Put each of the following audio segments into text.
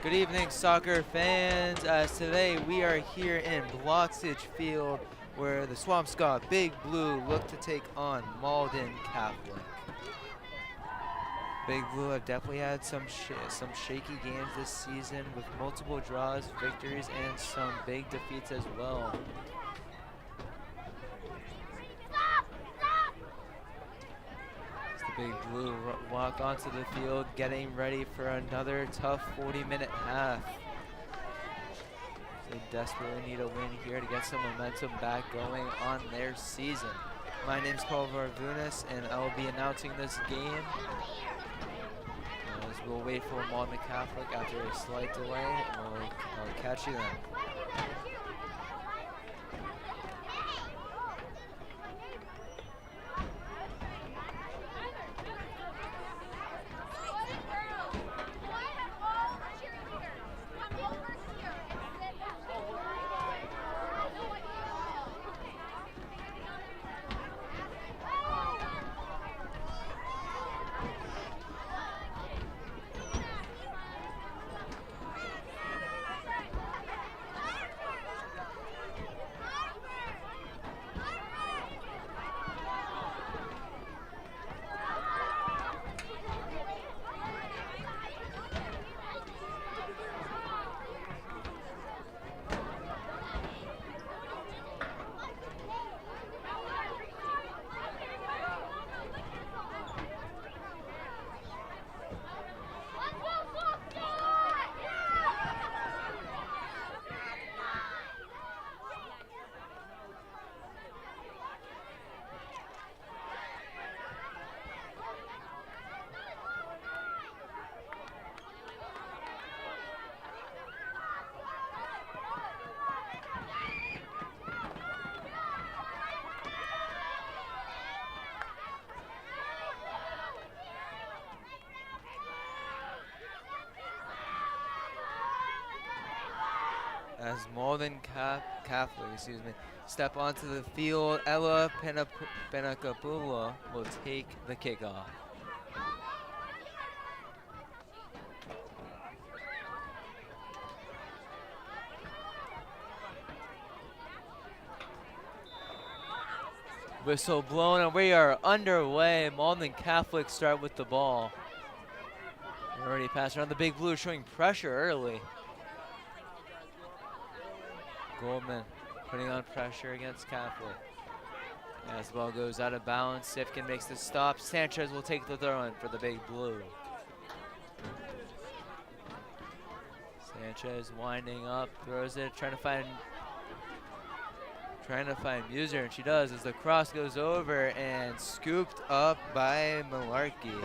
Good evening, soccer fans. As today we are here in Bloxage Field where the Swampscott Big Blue look to take on Malden Catholic. Big Blue have definitely had some shaky games this season with multiple draws, victories, and some big defeats as well. Big Blue walk onto the field, getting ready for another tough 40-minute half. They desperately need a win here to get some momentum back going on their season. My name's Paul Varvunas, and I will be announcing this game. As we'll wait for Malden Catholic after a slight delay, and I'll catch you then. As Malden Catholic, step onto the field, Ella Penacapula will take the kickoff. Whistle blown, and we are underway. Malden Catholic start with the ball. They're already passing around. The Big Blue showing pressure early. Goldman putting on pressure against Catholic. As the ball goes out of bounds, Sifkin makes the stop. Sanchez will take the throw in for the Big Blue. Sanchez winding up, throws it, trying to find Muser, and she does as the cross goes over and scooped up by Malarkey.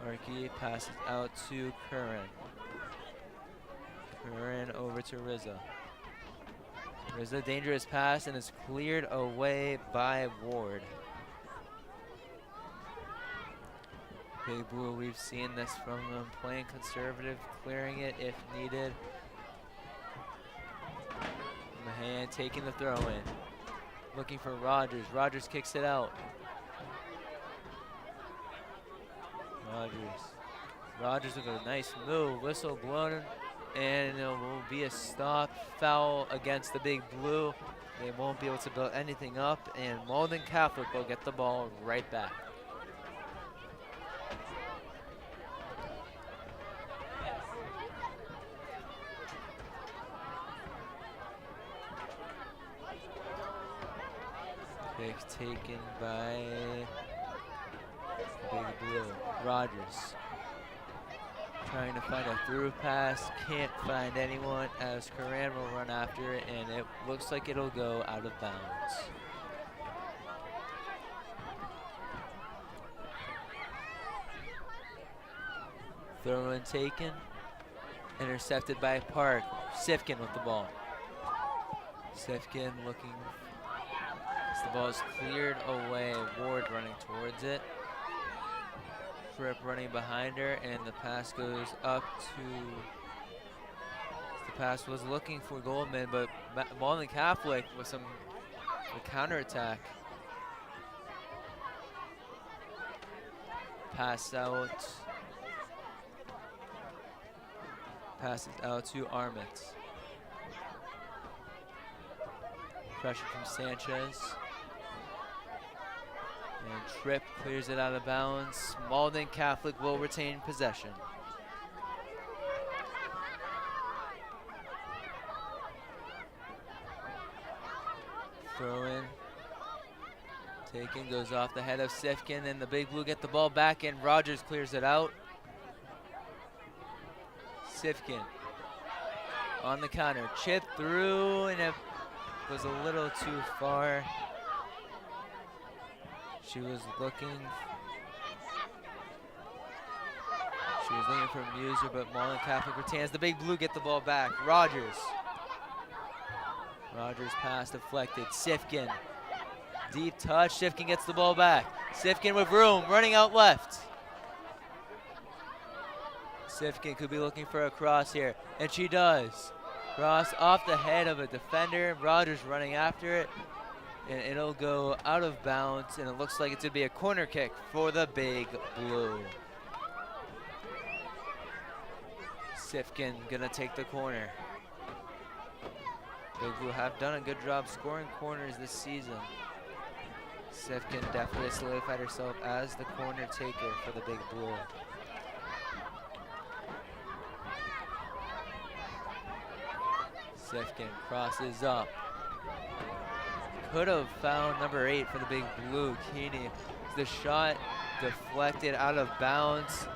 Malarkey passes out to Curran. Curran over to Rizza. Rizza, dangerous pass, and is cleared away by Ward. Big Blue, we've seen this from them, playing conservative, clearing it if needed. Mahan taking the throw in. Looking for Rogers. Rogers kicks it out. Rogers with a nice move. Whistle blown. And it will be a stop, foul against the Big Blue. They won't be able to build anything up, and Malden Catholic will get the ball right back. Pick taken by Big Blue. Rogers. Trying to find a through pass, can't find anyone as Curran will run after it, and it looks like it'll go out of bounds. Throw in taken, intercepted by Park. Sifkin with the ball. Sifkin looking, as the ball is cleared away, Ward running towards it. Fripp running behind her, and the pass goes up to, the pass was looking for Goldman, but Malden Catholic with some counterattack. Pass out. Passes out to Armits. Pressure from Sanchez. And Tripp clears it out of bounds. Malden Catholic will retain possession. Throw in. Taken, goes off the head of Sifkin, and the Big Blue get the ball back, and Rogers clears it out. Sifkin on the counter, chip through, and it was a little too far. She was looking for Muser, but Malden Catholic retains. The Big Blue get the ball back. Rogers pass deflected. Sifkin, deep touch. Sifkin gets the ball back. Sifkin with room, running out left. Sifkin could be looking for a cross here, and she does. Cross off the head of a defender. Rogers running after it, and it'll go out of bounds, and it looks like it's gonna be a corner kick for the Big Blue. Sifkin gonna take the corner. Big Blue have done a good job scoring corners this season. Sifkin definitely solidified herself as the corner taker for the Big Blue. Sifkin crosses up. Could have found number 8 for the Big Blue, Keeney. The shot deflected out of bounds,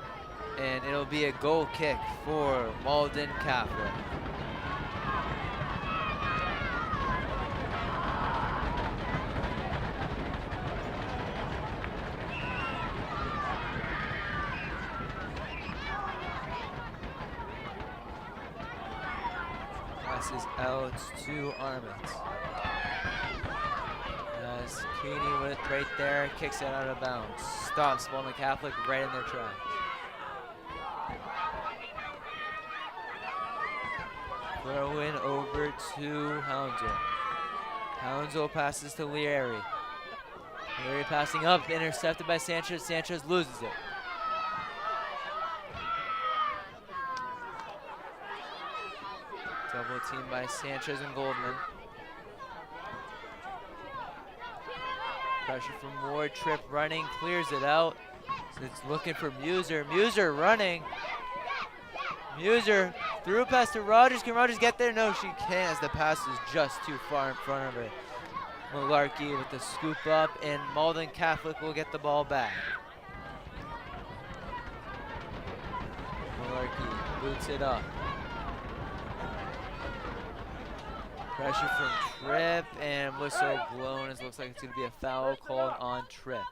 and it'll be a goal kick for Malden Catholic. Passes out to Armit. As Keeney with right there, kicks it out of bounds. Stops Malden Catholic right in their tracks. Throw in over to Hounslow. Hounslow passes to Leary. Leary passing up, intercepted by Sanchez. Sanchez loses it. Double team by Sanchez and Goldman. Pressure from Ward. Tripp running, clears it out. So it's looking for Muser. Muser running. Muser through pass to Rogers. Can Rogers get there? No, she can't, as the pass is just too far in front of her. Malarkey with the scoop up, and Malden Catholic will get the ball back. Malarkey boots it up. Pressure from Tripp, and whistle blown. It looks like it's going to be a foul called on Tripp.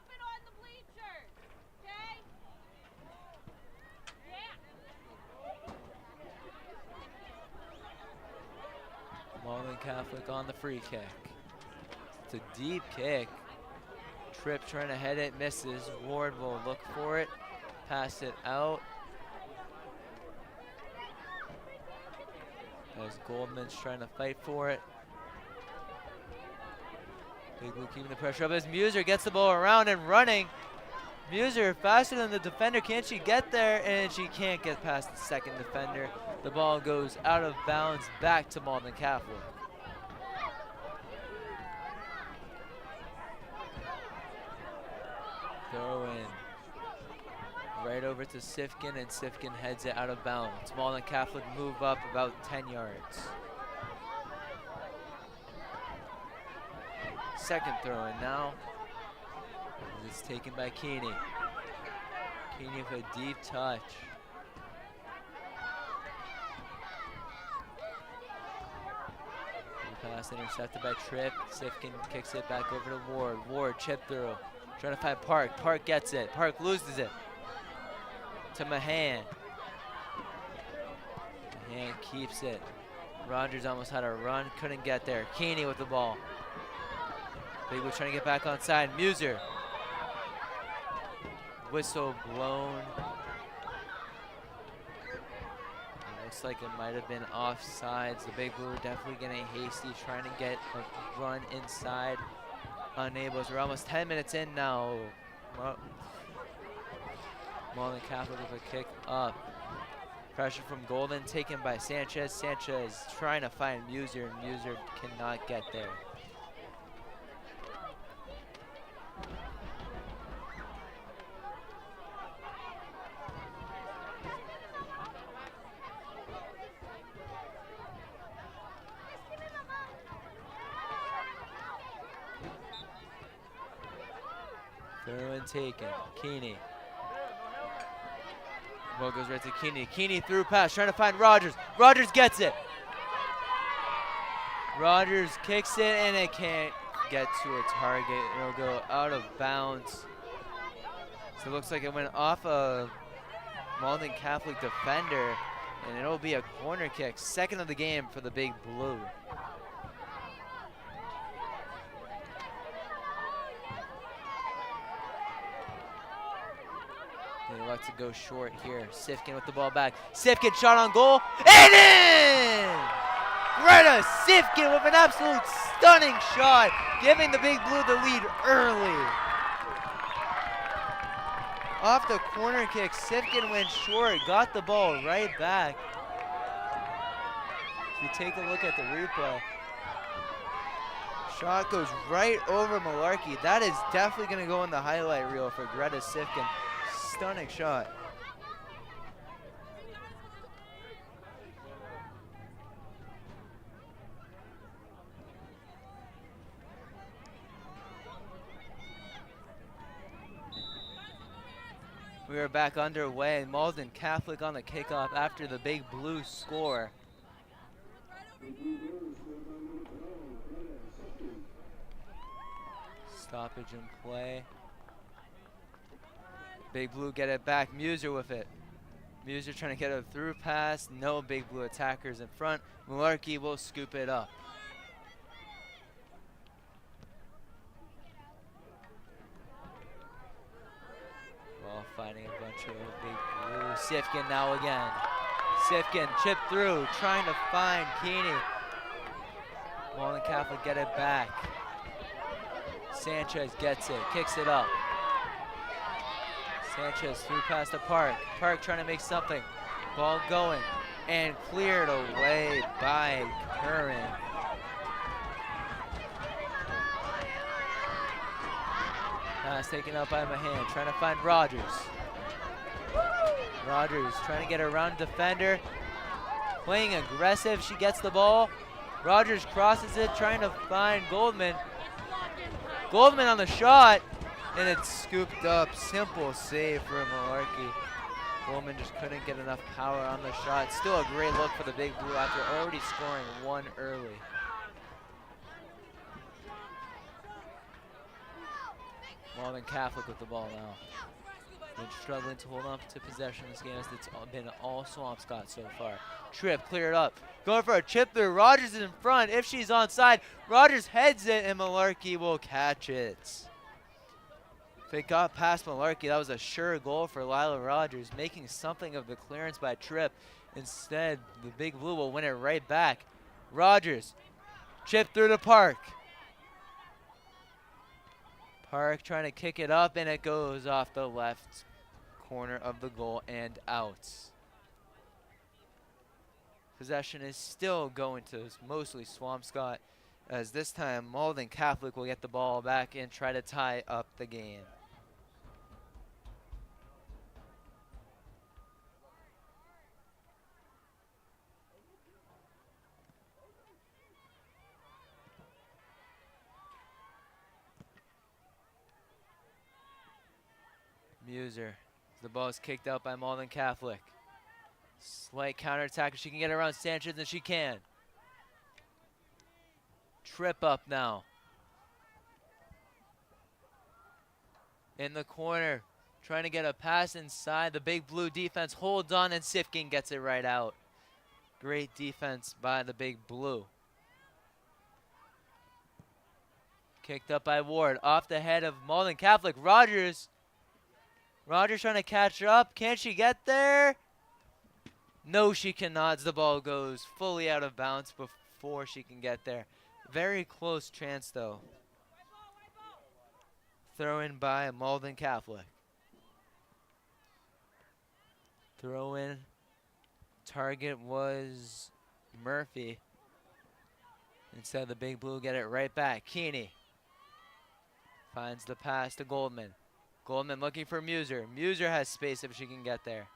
Malden Catholic on the free kick. It's a deep kick. Tripp trying to head it, misses. Ward will look for it, pass it out. As Goldman's trying to fight for it. Big Blue keeping the pressure up as Muser gets the ball around and running. Muser faster than the defender. Can she get there? And she can't get past the second defender. The ball goes out of bounds back to Malden Catholic. Throw in. Right over to Sifkin, and Sifkin heads it out of bounds. Malden Catholic move up about 10 yards. Second throw in now. It's taken by Keeney. Keeney with a deep touch. Pass intercepted by Tripp. Sifkin kicks it back over to Ward. Ward chip through. Trying to find Park. Park gets it. Park loses it. To Mahan. Mahan keeps it. Rogers almost had a run. Couldn't get there. Keeney with the ball. Big Blue trying to get back on side. Muser. Whistle blown. Looks like it might have been offsides. The Big Blue are definitely getting hasty, trying to get a run inside. Unable. So we're almost 10 minutes in now. Well, Malden Catholic with a kick up. Pressure from Golden taken by Sanchez. Sanchez trying to find Muser, and Muser cannot get there. Throw and taken. Keeney. Ball goes right to Keeney. Keeney through pass, trying to find Rogers. Rogers gets it. Rogers kicks it, and it can't get to a target. It'll go out of bounds. So it looks like it went off a Malden Catholic defender, and it'll be a corner kick. Second of the game for the Big Blue. They like to go short here. Sifkin with the ball back. Sifkin shot on goal, and in! Greta Sifkin with an absolute stunning shot, giving the Big Blue the lead early. Off the corner kick, Sifkin went short, got the ball right back. If you take a look at the replay, shot goes right over Malarkey. That is definitely going to go in the highlight reel for Greta Sifkin. Stunning shot. We are back underway. Malden Catholic on the kickoff after the Big Blue score. Stoppage in play. Big Blue get it back. Muser with it. Muser trying to get a through pass. No Big Blue attackers in front. Malarkey will scoop it up. While fighting a bunch of Big Blue. Sifkin now again. Sifkin chip through, trying to find Keeney. Malden Catholic get it back. Sanchez gets it, kicks it up. Sanchez through past the Park. Park trying to make something. Ball going and cleared away by Curran. Pass taken up by Mahan, trying to find Rogers. Rogers trying to get around defender. Playing aggressive, she gets the ball. Rogers crosses it, trying to find Goldman. Goldman on the shot, and it's scooped up. Simple save for Malarkey. Goldman just couldn't get enough power on the shot. Still a great look for the Big Blue after already scoring one early. Malden Catholic with the ball now. Been struggling to hold on to possession in this game as it's been all Swampscott so far. Tripp cleared up. Going for a chip through. Rogers is in front. If she's onside, Rogers heads it and Malarkey will catch it. If it got past Malarkey, that was a sure goal for Lila Rogers, making something of the clearance by Tripp. Instead, the Big Blue will win it right back. Rogers, chip through the Park. Park trying to kick it up, and it goes off the left corner of the goal and out. Possession is still going to mostly Swampscott, as this time Malden Catholic will get the ball back and try to tie up the game. Muser. The ball is kicked out by Malden Catholic. Slight counterattack. If she can get around Sanchez, and she can. Tripp up now. In the corner. Trying to get a pass inside. The Big Blue defense holds on, and Sifkin gets it right out. Great defense by the Big Blue. Kicked up by Ward. Off the head of Malden Catholic. Rogers trying to catch her up. Can she get there? No, she cannot. The ball goes fully out of bounds before she can get there. Very close chance, though. Throw in by Malden Catholic. Throw in. Target was Murphy. Instead, the Big Blue get it right back. Keeney finds the pass to Goldman. Goldman looking for Muser. Muser has space if she can get there.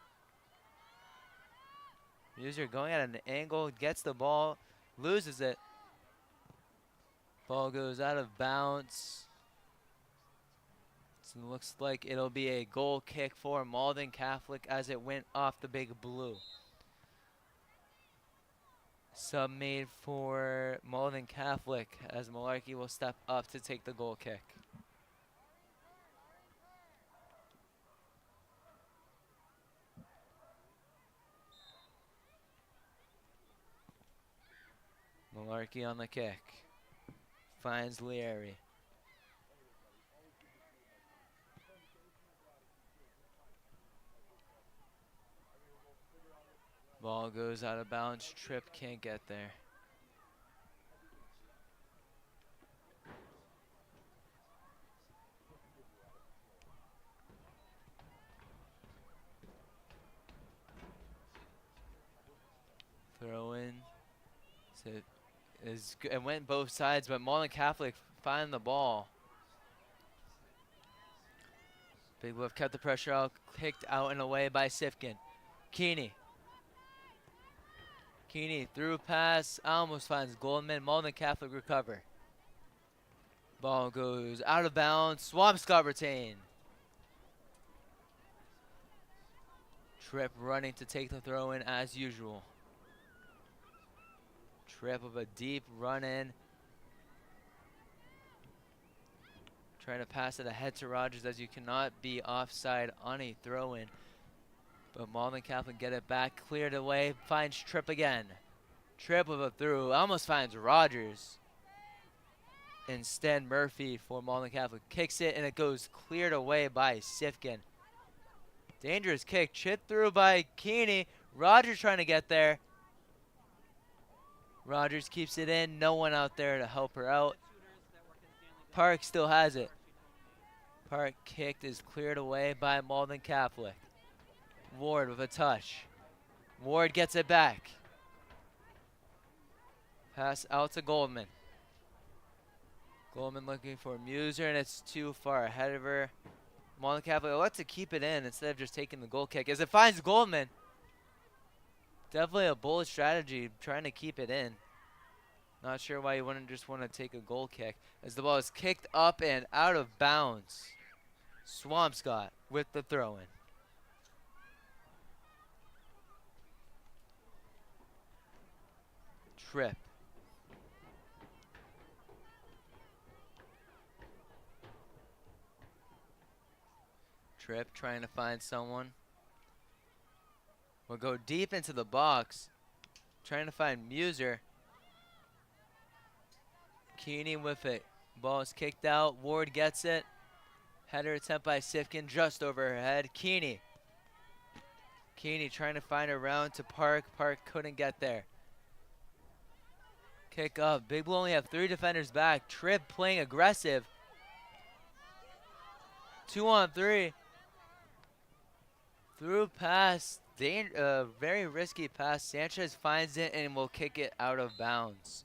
Muser going at an angle, gets the ball, loses it. Ball goes out of bounds. So it looks like it'll be a goal kick for Malden Catholic as it went off the Big Blue. Sub made for Malden Catholic as Malarkey will step up to take the goal kick. Malarkey on the kick. Finds Leary. Ball goes out of bounds. Tripp can't get there. Throw in. So it went both sides, but Malden Catholic find the ball. Big Blue kept the pressure out, kicked out and away by Sifkin. Keeney. Keeney through pass, almost finds Goldman. Malden Catholic recover. Ball goes out of bounds. Swampscott retain. Tripp running to take the throw in as usual. Tripp of a deep run in. Trying to pass it ahead to Rogers as you cannot be offside on a throw in. But Malden Catholic get it back, cleared away, finds Tripp again. Tripp with a through, almost finds Rogers. Instead, Murphy for Malden Catholic kicks it and it goes cleared away by Sifkin. Dangerous kick, chipped through by Keeney. Rogers trying to get there. Rogers keeps it in, no one out there to help her out. Park still has it. Park kicked is cleared away by Malden Catholic. Ward with a touch. Ward gets it back. Pass out to Goldman. Goldman looking for Muser, and it's too far ahead of her. Malden Catholic elects to keep it in instead of just taking the goal kick as it finds Goldman. Definitely a bold strategy, trying to keep it in. Not sure why you wouldn't just want to take a goal kick as the ball is kicked up and out of bounds. Swampscott with the throw-in. Tripp. Tripp trying to find someone. We'll go deep into the box. Trying to find Muser. Keeney with it. Ball is kicked out. Ward gets it. Header attempt by Sifkin just over her head. Keeney. Keeney trying to find a round to Park. Park couldn't get there. Kick up. Big Blue only have 3 defenders back. Tripp playing aggressive. 2-on-3. Through pass. Very risky pass. Sanchez finds it and will kick it out of bounds.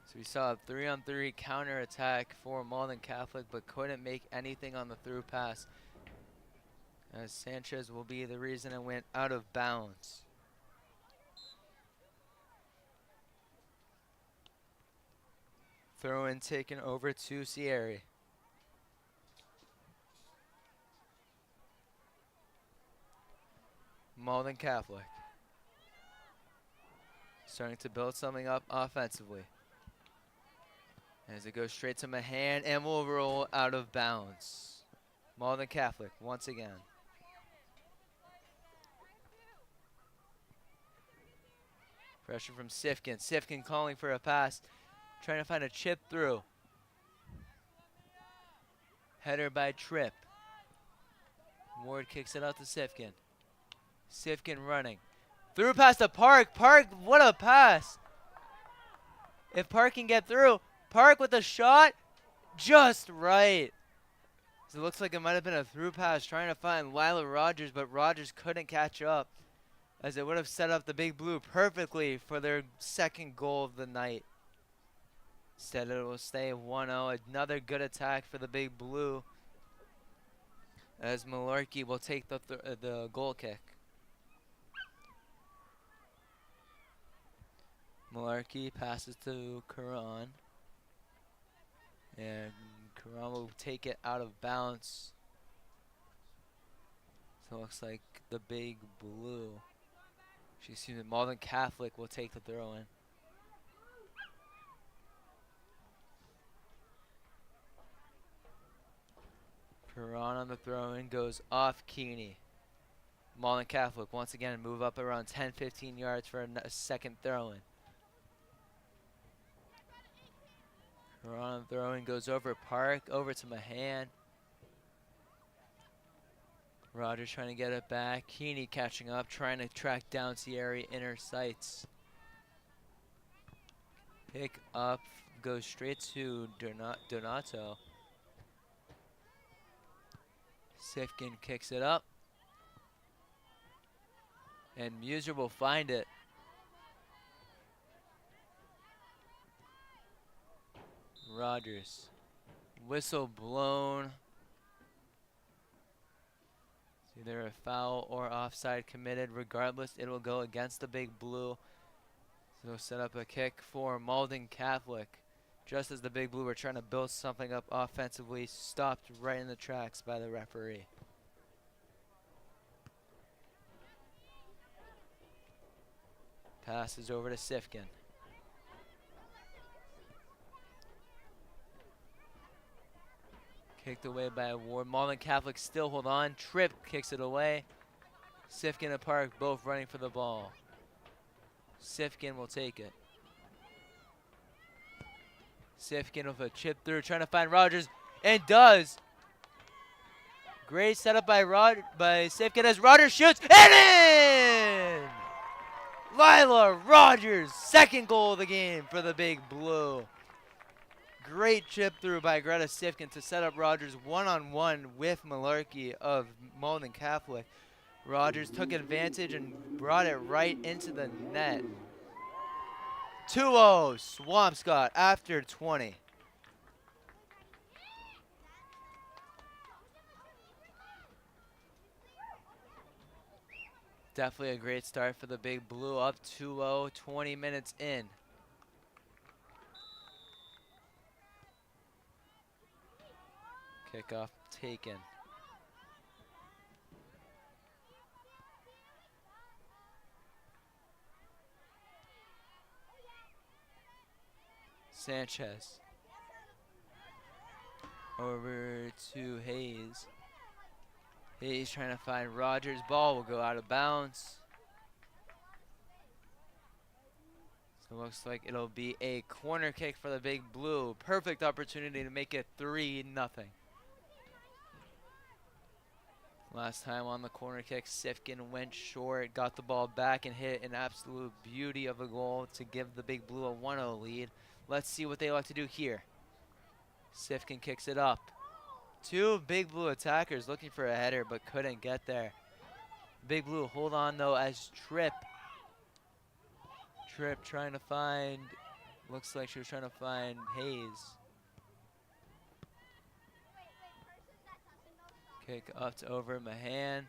So we saw a 3-on-3 counter attack for Malden Catholic, but couldn't make anything on the through pass. As Sanchez will be the reason it went out of bounds. Throw in taken over to Sierra. Malden Catholic starting to build something up offensively. As it goes straight to Mahan and will roll out of bounds. Malden Catholic once again. Pressure from Sifkin. Sifkin calling for a pass. Trying to find a chip through. Header by Tripp. Ward kicks it out to Sifkin. Sifkin running. Through pass to Park. Park, what a pass. If Park can get through. Park with a shot. Just right. So it looks like it might have been a through pass trying to find Lila Rogers, but Rogers couldn't catch up, as it would have set up the Big Blue perfectly for their second goal of the night. Instead, it will stay 1-0. Another good attack for the Big Blue, as Malarkey will take the goal kick. Malarkey passes to Karan, and Karan will take it out of bounds. So it looks like the Big Blue, excuse me, Malden Catholic will take the throw in. Karan on the throw in goes off Keeney. Malden Catholic once again move up around 10-15 yards for a second throw in. Karan on the throw in goes over Park, over to Mahan. Rogers trying to get it back. Keeney catching up, trying to track down Sierra inner sights. Pick up, goes straight to Donato. Sifkin kicks it up. And Muser will find it. Rogers. Whistle blown. It's either a foul or offside committed. Regardless, it will go against the Big Blue. So they'll set up a kick for Malden Catholic. Just as the Big Blue were trying to build something up offensively, stopped right in the tracks by the referee. Passes over to Sifkin. Kicked away by Ward. Malden Catholic still hold on. Tripp kicks it away. Sifkin and Park both running for the ball. Sifkin will take it. Sifkin with a chip through, trying to find Rogers, and does. Great setup by Sifkin as Rogers shoots, and in! Lila Rogers, second goal of the game for the Big Blue. Great chip through by Greta Sifkin to set up Rogers one-on-one with Malarkey of Malden Catholic. Rogers took advantage and brought it right into the net. 2-0 Swampscott after 20. Definitely a great start for the Big Blue, up 2-0, 20 minutes in. Kickoff taken. Sanchez. Over to Hayes. Hayes trying to find Rogers. Ball will go out of bounds. So it looks like it'll be a corner kick for the Big Blue. Perfect opportunity to make it 3-0. Last time on the corner kick, Sifkin went short, got the ball back and hit an absolute beauty of a goal to give the Big Blue a 1-0 lead. Let's see what they like to do here. Sifkin kicks it up. Two Big Blue attackers looking for a header but couldn't get there. Big Blue hold on though as Tripp trying to find, looks like she was trying to find Hayes. Kick up to over Mahan.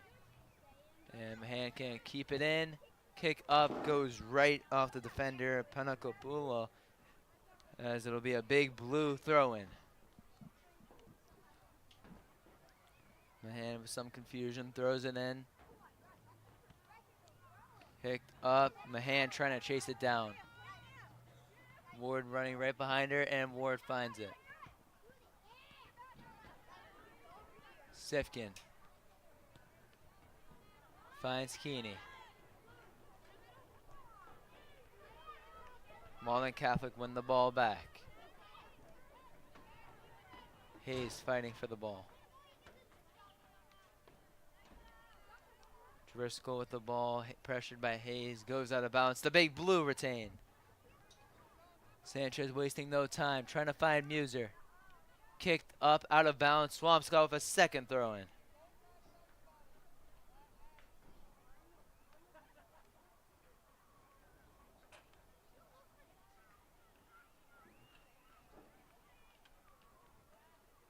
And Mahan can't keep it in. Kick up goes right off the defender, Panakopoulo, as it'll be a Big Blue throw-in. Mahan with some confusion throws it in. Kicked up. Mahan trying to chase it down. Ward running right behind her, and Ward finds it. Sifkin finds Keeney. Malden Catholic win the ball back. Hayes fighting for the ball. Driscoll with the ball, pressured by Hayes, goes out of bounds. The Big Blue retain. Sanchez wasting no time, trying to find Muser. Kicked up out of bounds. Swampscott with a second throw in.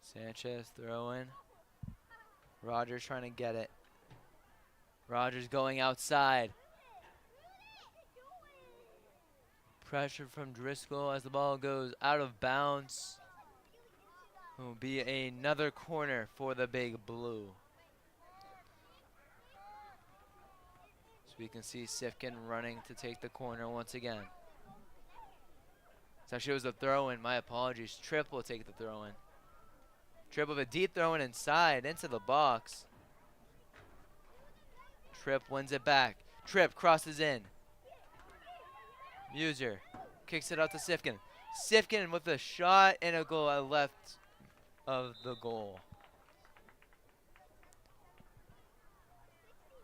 Sanchez throw in. Rogers trying to get it. Rogers going outside. Pressure from Driscoll as the ball goes out of bounds. It will be another corner for the Big Blue. So we can see Sifkin running to take the corner once again. So actually it was a throw in, my apologies. Tripp will take the throw in. Tripp with a deep throw in inside into the box. Tripp wins it back. Tripp crosses in. Muser kicks it out to Sifkin. Sifkin with a shot and a goal at left of the goal.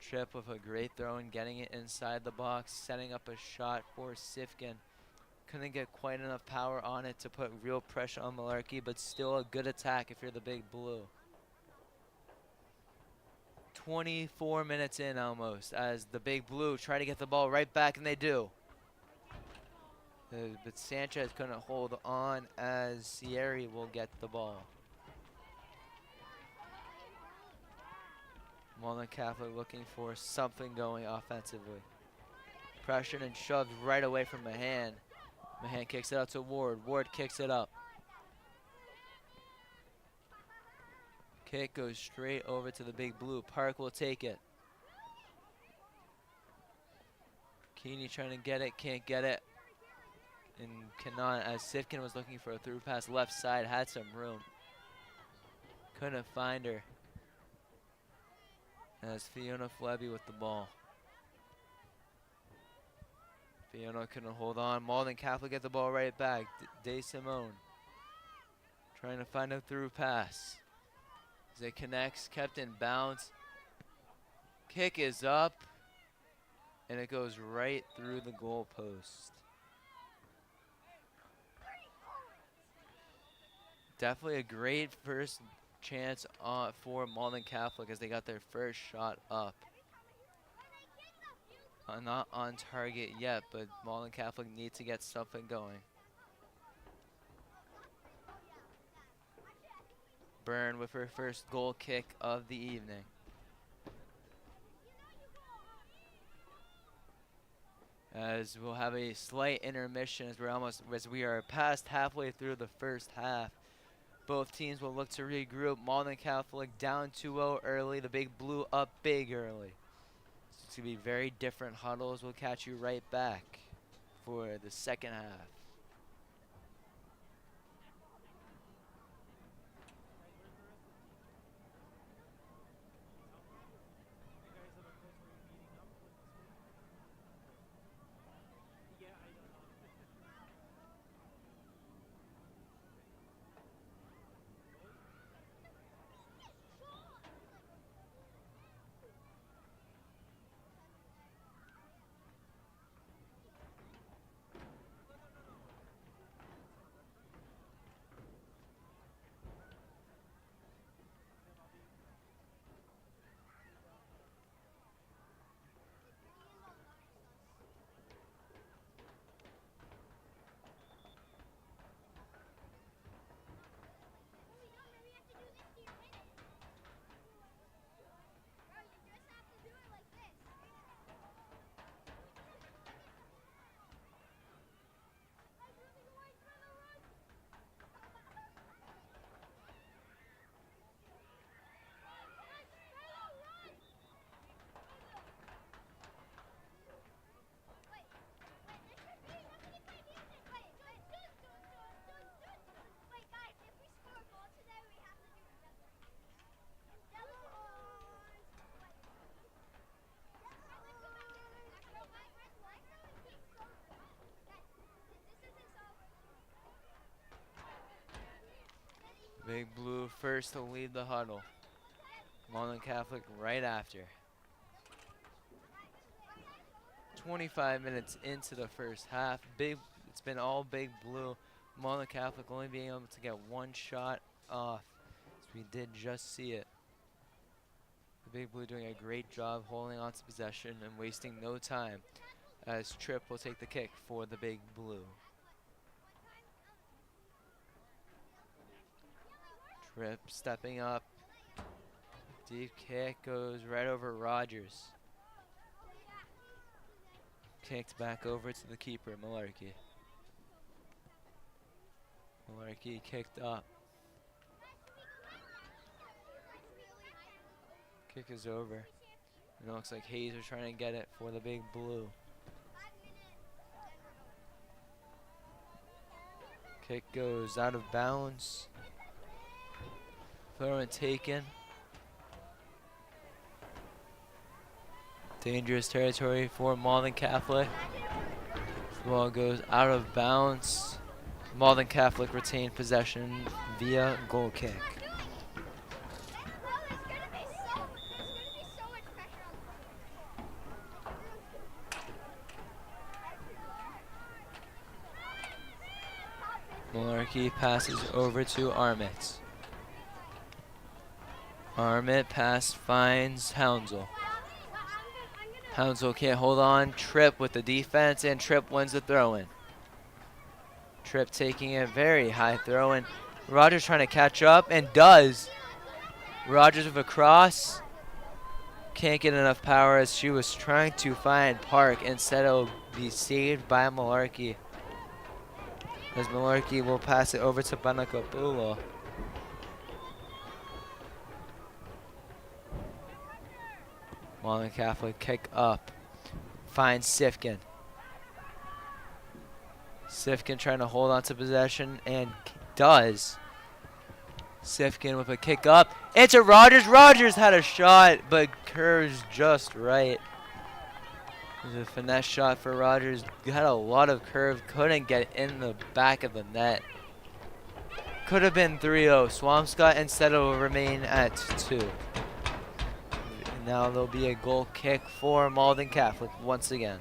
Tripp with a great throw in, getting it inside the box, setting up a shot for Sifkin. Couldn't get quite enough power on it to put real pressure on Malarkey, but still a good attack if you're the Big Blue. 24 minutes in almost as the Big Blue try to get the ball right back, and they do. But Sanchez couldn't hold on as Sierra will get the ball. Malden Catholic looking for something going offensively. Pressured and shoved right away from Mahan. Mahan kicks it out to Ward. Ward kicks it up. Kick goes straight over to the Big Blue. Park will take it. Keeney trying to get it, can't get it. And cannot, as Sifkin was looking for a through pass left side, had some room. Couldn't find her. As Fiona Flebby with the ball. Fiona couldn't hold on. Malden Catholic get the ball right back. De Simone trying to find a through pass. As it connects, kept in bounds. Kick is up, and it goes right through the goal post. Definitely a great first chance for Malden Catholic as they got their first shot up. Not on target yet, but Malden Catholic needs to get something going. Byrne with her first goal kick of the evening. As we'll have a slight intermission as we are past halfway through the first half. Both teams will look to regroup. Malden Catholic down 2-0 early. The Big Blue up big early. It's going to be very different huddles. We'll catch you right back for the second half. Big Blue first to lead the huddle. Malden Catholic right after. 25 minutes into the first half. It's been all Big Blue. Malden Catholic only being able to get one shot off. We did just see it. The Big Blue doing a great job holding on to possession and wasting no time, as Tripp will take the kick for the Big Blue. Tripp stepping up. Deep kick goes right over Rogers. Kicked back over to the keeper, Malarkey. Malarkey kicked up. Kick is over. And it looks like Hayes are trying to get it for the Big Blue. Kick goes out of bounds. Throw and taken. Dangerous territory for Malden Catholic. The ball goes out of bounds. Malden Catholic retained possession via goal kick. Malarkey passes over to Armit. Armit pass finds Hounsell. Hounsell can't hold on. Tripp with the defense, and Tripp wins the throw-in. Tripp taking a very high throw-in. Rogers trying to catch up, and does. Rogers with a cross. Can't get enough power as she was trying to find Park. Instead, it'll be saved by Malarkey. As Malarkey will pass it over to Banakapulo. Malden Catholic kick up. Finds Sifkin. Sifkin trying to hold on to possession, and does. Sifkin with a kick up. It's a Rogers. Rogers had a shot, but curves just right. There's a finesse shot for Rogers. Had a lot of curve. Couldn't get in the back of the net. Could have been 3-0. Swampscott instead will remain at 2. Now there'll be a goal kick for Malden Catholic once again.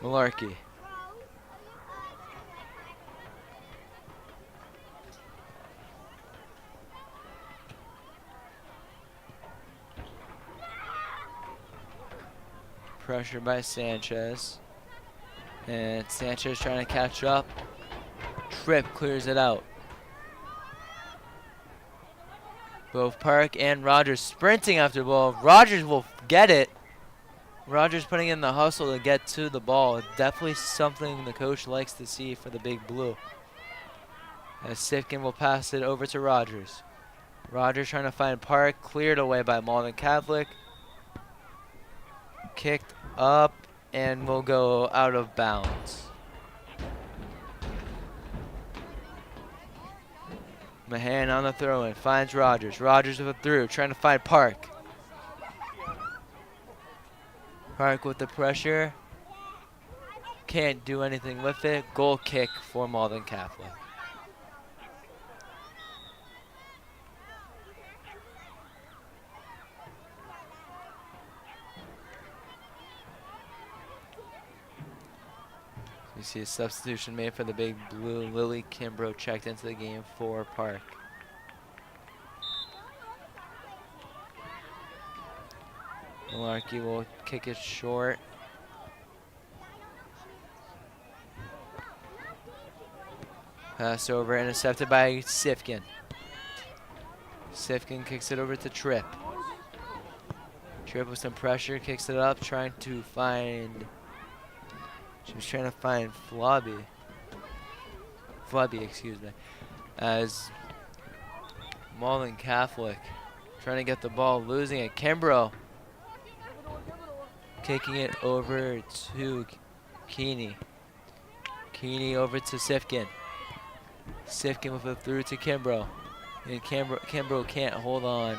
Malarkey. Pressure by Sanchez. And Sanchez trying to catch up. Tripp clears it out. Both Park and Rogers sprinting after the ball. Rogers will get it. Rogers putting in the hustle to get to the ball. Definitely something the coach likes to see for the Big Blue. As Sifkin will pass it over to Rogers. Rogers trying to find Park. Cleared away by Malden Catholic. Kicked up and will go out of bounds. Mahan on the throw-in, finds Rogers. Rogers with a through, trying to find Park. Park with the pressure. Can't do anything with it. Goal kick for Malden Catholic. We see a substitution made for the Big Blue. Lily Kimbrough checked into the game for Park. Malarkey will kick it short. Pass over, intercepted by Sifkin. Sifkin kicks it over to Tripp. Tripp with some pressure, kicks it up, trying to find... She was trying to find Flubby, excuse me, as Malden Catholic trying to get the ball, losing it. Kimbrough kicking it over to Keeney. Keeney over to Sifkin. Sifkin with a through to Kimbrough. And Kimbrough can't hold on.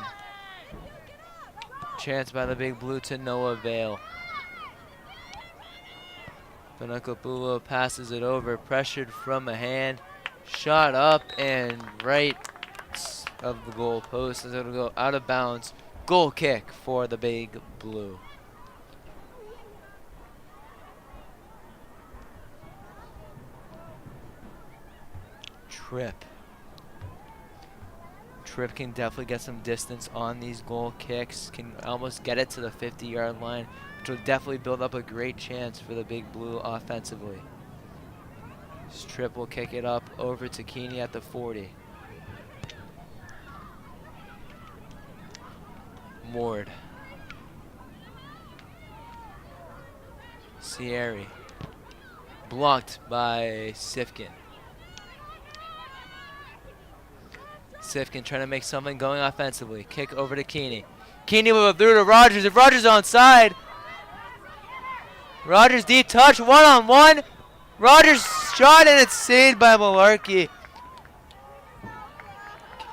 Chance by the Big Blue to no avail. Panakapulo passes it over, pressured from a hand, shot up and right of the goal post as it'll go out of bounds. Goal kick for the Big Blue. Tripp. Tripp can definitely get some distance on these goal kicks, can almost get it to the 50-yard line, which will definitely build up a great chance for the Big Blue offensively. Tripp will kick it up over to Keeney at the 40. Ward. Sierra. Blocked by Sifkin. Sifkin trying to make something going offensively. Kick over to Keeney. Keeney will go through to Rogers. If Rogers is onside. Rogers deep touch, one-on-one. Rogers shot and it's saved by Malarkey.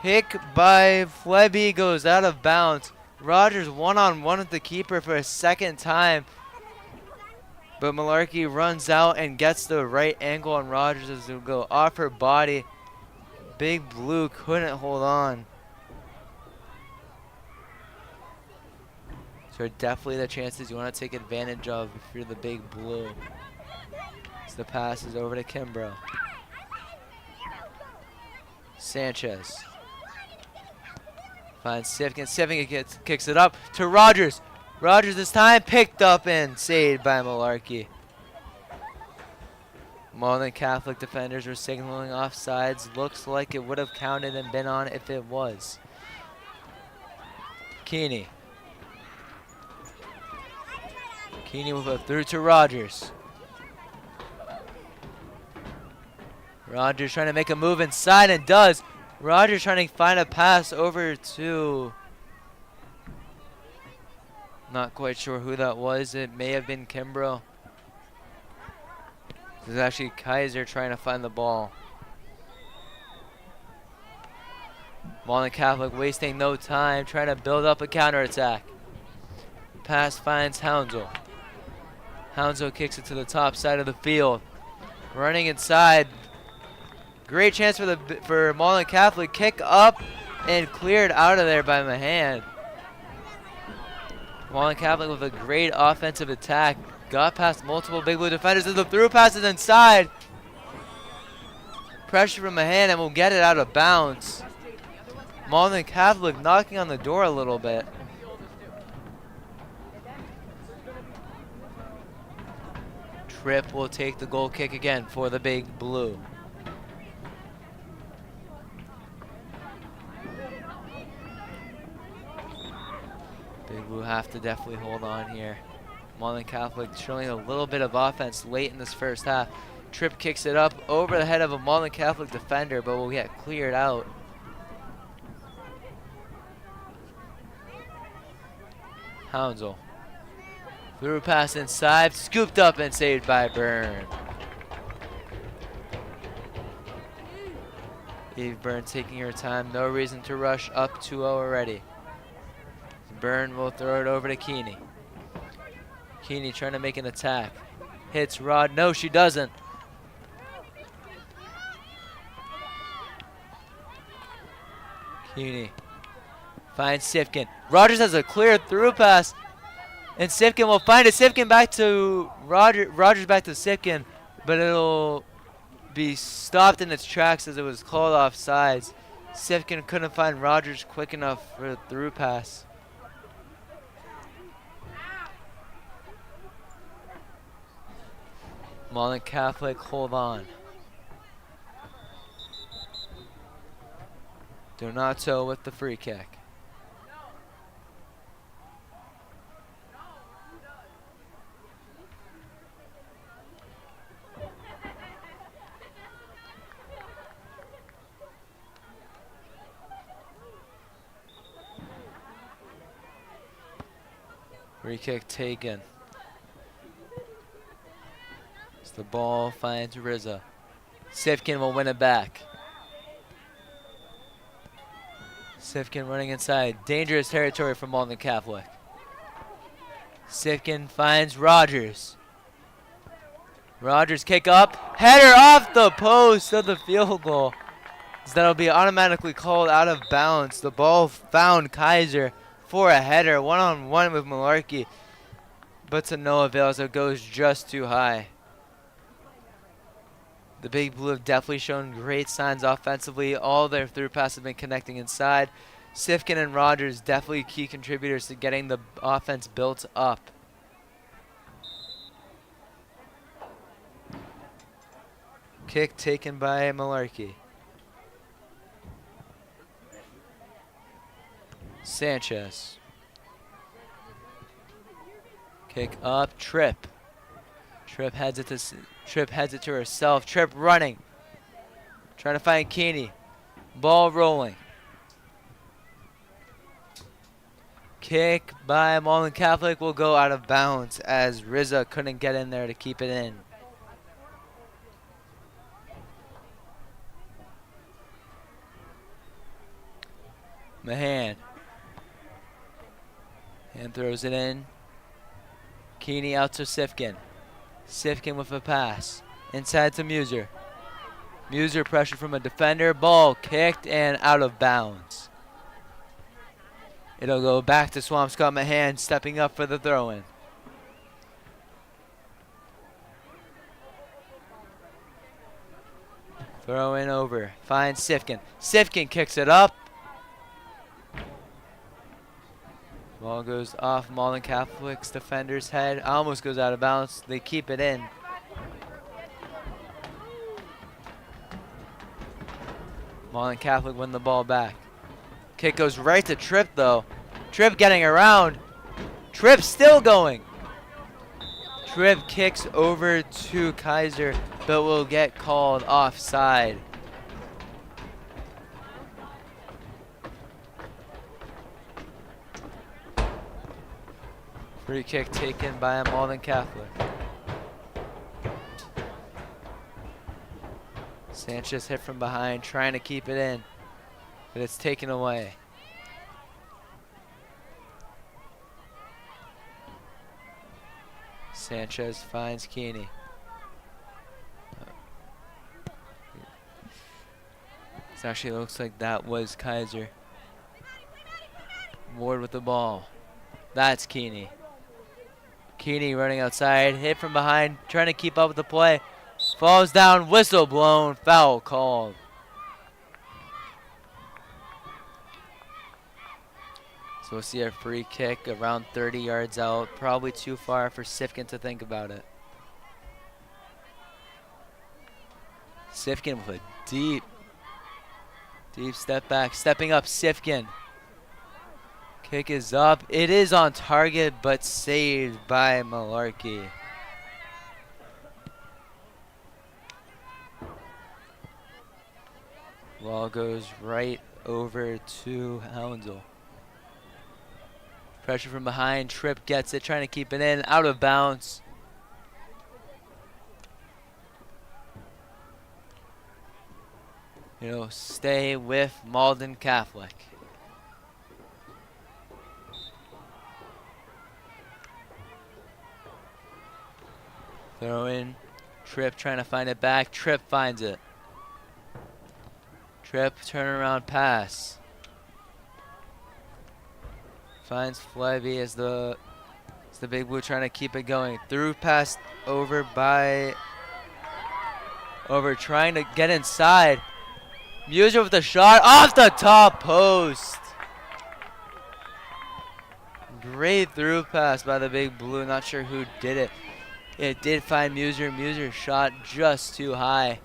Kick by Flebby goes out of bounds. Rogers one-on-one with the keeper for a second time. But Malarkey runs out and gets the right angle on Rogers as it will go off her body. Big Blue couldn't hold on. So definitely the chances you want to take advantage of if you're the Big Blue. As the pass is over to Kimbrough. Sanchez. Finds Sifkin. Sifkin kicks it up to Rogers. Rogers this time picked up and saved by Malarkey. Malden Catholic defenders were signaling offsides. Looks like it would have counted and been on if it was. Keeney. Keeney will go through to Rogers. Rogers trying to make a move inside and does. Rogers trying to find a pass over to... Not quite sure who that was. It may have been Kimbrough. This is actually Kaiser trying to find the ball. Malden Catholic wasting no time, trying to build up a counterattack. Pass finds Hounsell. Hounsell kicks it to the top side of the field. Running inside. Great chance for Malden Catholic. Kick up and cleared out of there by Mahan. Malden Catholic with a great offensive attack. Got past multiple Big Blue defenders as the through pass is inside. Pressure from Mahan and will get it out of bounds. Malden Catholic knocking on the door a little bit. Tripp will take the goal kick again for the Big Blue. Big Blue have to definitely hold on here. Malden Catholic showing a little bit of offense late in this first half. Tripp kicks it up over the head of a Malden Catholic defender, but will get cleared out. Hounsell. Through pass inside, scooped up and saved by Byrne. Eve Byrne taking her time, no reason to rush, up 2-0 already. Byrne will throw it over to Keeney. Keeney trying to make an attack. Hits Rod. No, she doesn't. Keeney finds Sifkin. Rogers has a clear through pass. And Sifkin will find it. Sifkin back to Rogers back to Sifkin. But it'll be stopped in its tracks as it was called offsides. Sifkin couldn't find Rogers quick enough for the through pass. Malden Catholic hold on. Donato with the free kick. Free kick taken. As the ball finds Rizza. Sifkin will win it back. Sifkin running inside. Dangerous territory for Malden Catholic. Sifkin finds Rogers. Rogers kick up. Header off the post of the field goal. So that'll be automatically called out of bounds. The ball found Kaiser for a header. One-on-one with Malarkey. But to no avail as it goes just too high. The Big Blue have definitely shown great signs offensively. All their through passes have been connecting inside. Sifkin and Rogers definitely key contributors to getting the offense built up. Kick taken by Malarkey. Sanchez. Kick up, Tripp. Tripp heads it to herself. Tripp running. Trying to find Keeney. Ball rolling. Kick by Malden Catholic will go out of bounds as Rizza couldn't get in there to keep it in. Mahan. And throws it in. Keeney out to Sifkin. Sifkin with a pass. Inside to Muser. Muser pressure from a defender. Ball kicked and out of bounds. It'll go back to Swampscott. Mahan stepping up for the throw-in. Throw-in over. Finds Sifkin. Sifkin kicks it up. Ball goes off Malden Catholic's defender's head. Almost goes out of bounds. They keep it in. Malden Catholic win the ball back. Kick goes right to Tripp though. Tripp getting around. Tripp still going. Tripp kicks over to Kaiser, but will get called offside. Free kick taken by Malden Catholic. Sanchez hit from behind, trying to keep it in, but it's taken away. Sanchez finds Keeney. It actually looks like that was Kaiser. Ward with the ball. That's Keeney. Keeney running outside, hit from behind, trying to keep up with the play. Falls down, whistle blown, foul called. So we'll see a free kick around 30 yards out. Probably too far for Sifkin to think about it. Sifkin with a deep step back. Stepping up, Sifkin. Kick is up. It is on target, but saved by Malarkey. Ball goes right over to Houndsel. Pressure from behind. Tripp gets it, trying to keep it in. Out of bounds. Stay with Malden Catholic. Throw in. Tripp trying to find it back. Tripp finds it. Tripp turnaround pass. Finds Flevy as the Big Blue trying to keep it going. Through pass over trying to get inside. Muser with the shot off the top post. Great through pass by the Big Blue. Not sure who did it. It did find Muser. Muser shot just too high.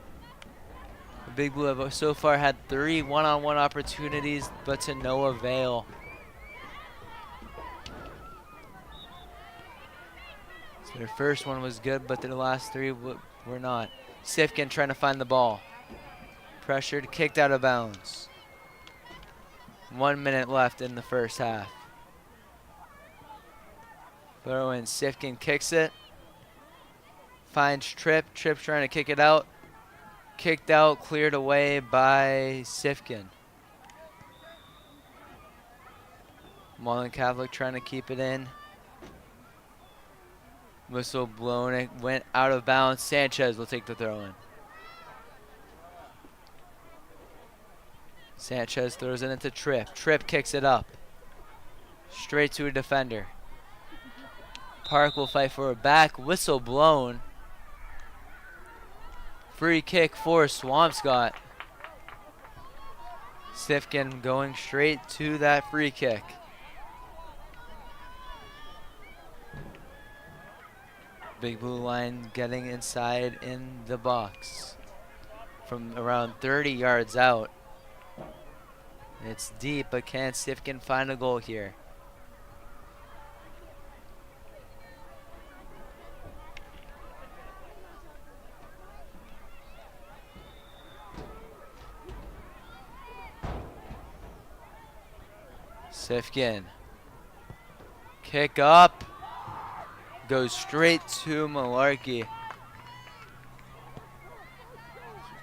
The Big Blue have so far had 3 one-on-one opportunities, but to no avail. So their first one was good, but their last 3 were not. Sifkin trying to find the ball. Pressured, kicked out of bounds. 1 minute left in the first half. Throw in, Sifkin kicks it. Finds Tripp. Tripp trying to kick it out. Kicked out, cleared away by Sifkin. Malden Catholic trying to keep it in. Whistle blown. It went out of bounds. Sanchez will take the throw in. Sanchez throws it into Tripp. Tripp kicks it up. Straight to a defender. Park will fight for it back. Whistle blown. Free kick for Swampscott. Sifkin going straight to that free kick. Big Blue line getting inside in the box from around 30 yards out. It's deep, but can Sifkin find a goal here? Sifkin. Kick up. Goes straight to Malarkey.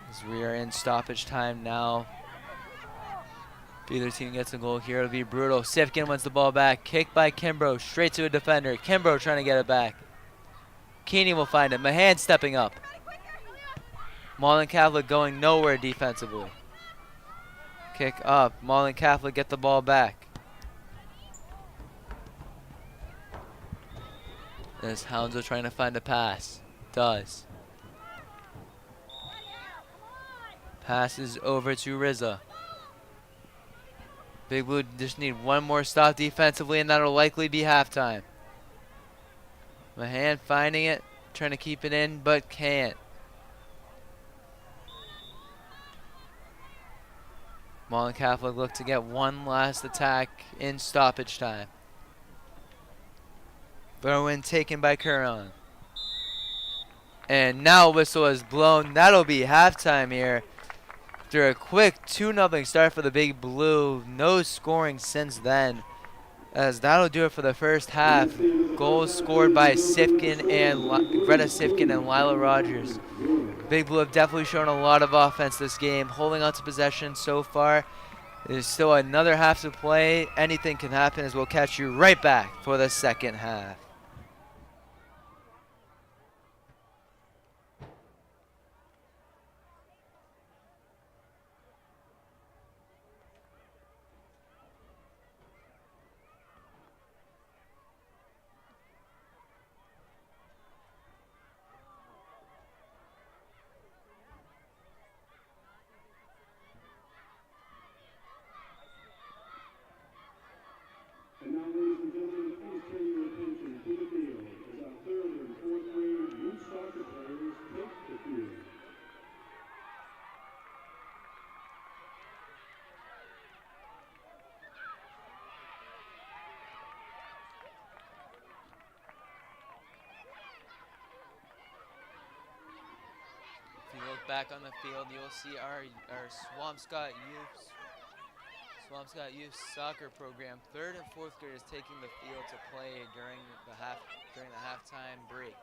As we are in stoppage time now. If either team gets a goal here, it'll be brutal. Sifkin wins the ball back. Kick by Kimbrough. Straight to a defender. Kimbrough trying to get it back. Keeney will find it. Mahan stepping up. Malden Catholic going nowhere defensively. Kick up. Malden Catholic get the ball back. As Hounslow trying to find a pass. Does. Passes over to Rizza. Big Blue just need one more stop defensively, and that'll likely be halftime. Mahan finding it, trying to keep it in, but can't. Malden Catholic look to get one last attack in stoppage time. Throw-in taken by Curran. And now whistle is blown. That'll be halftime here. After a quick 2-0 start for the Big Blue, no scoring since then. As that'll do it for the first half. Goals scored by Sifkin and Greta Sifkin and Lila Rogers. Big Blue have definitely shown a lot of offense this game, holding on to possession so far. There's still another half to play. Anything can happen, as we'll catch you right back for the second half. And now, ladies and gentlemen, please turn your attention to the field as our third and fourth grade youth soccer players take the field. If you look back on the field, you'll see our Swampscott Youth Soccer Program. Third and fourth graders taking the field to play during the halftime break.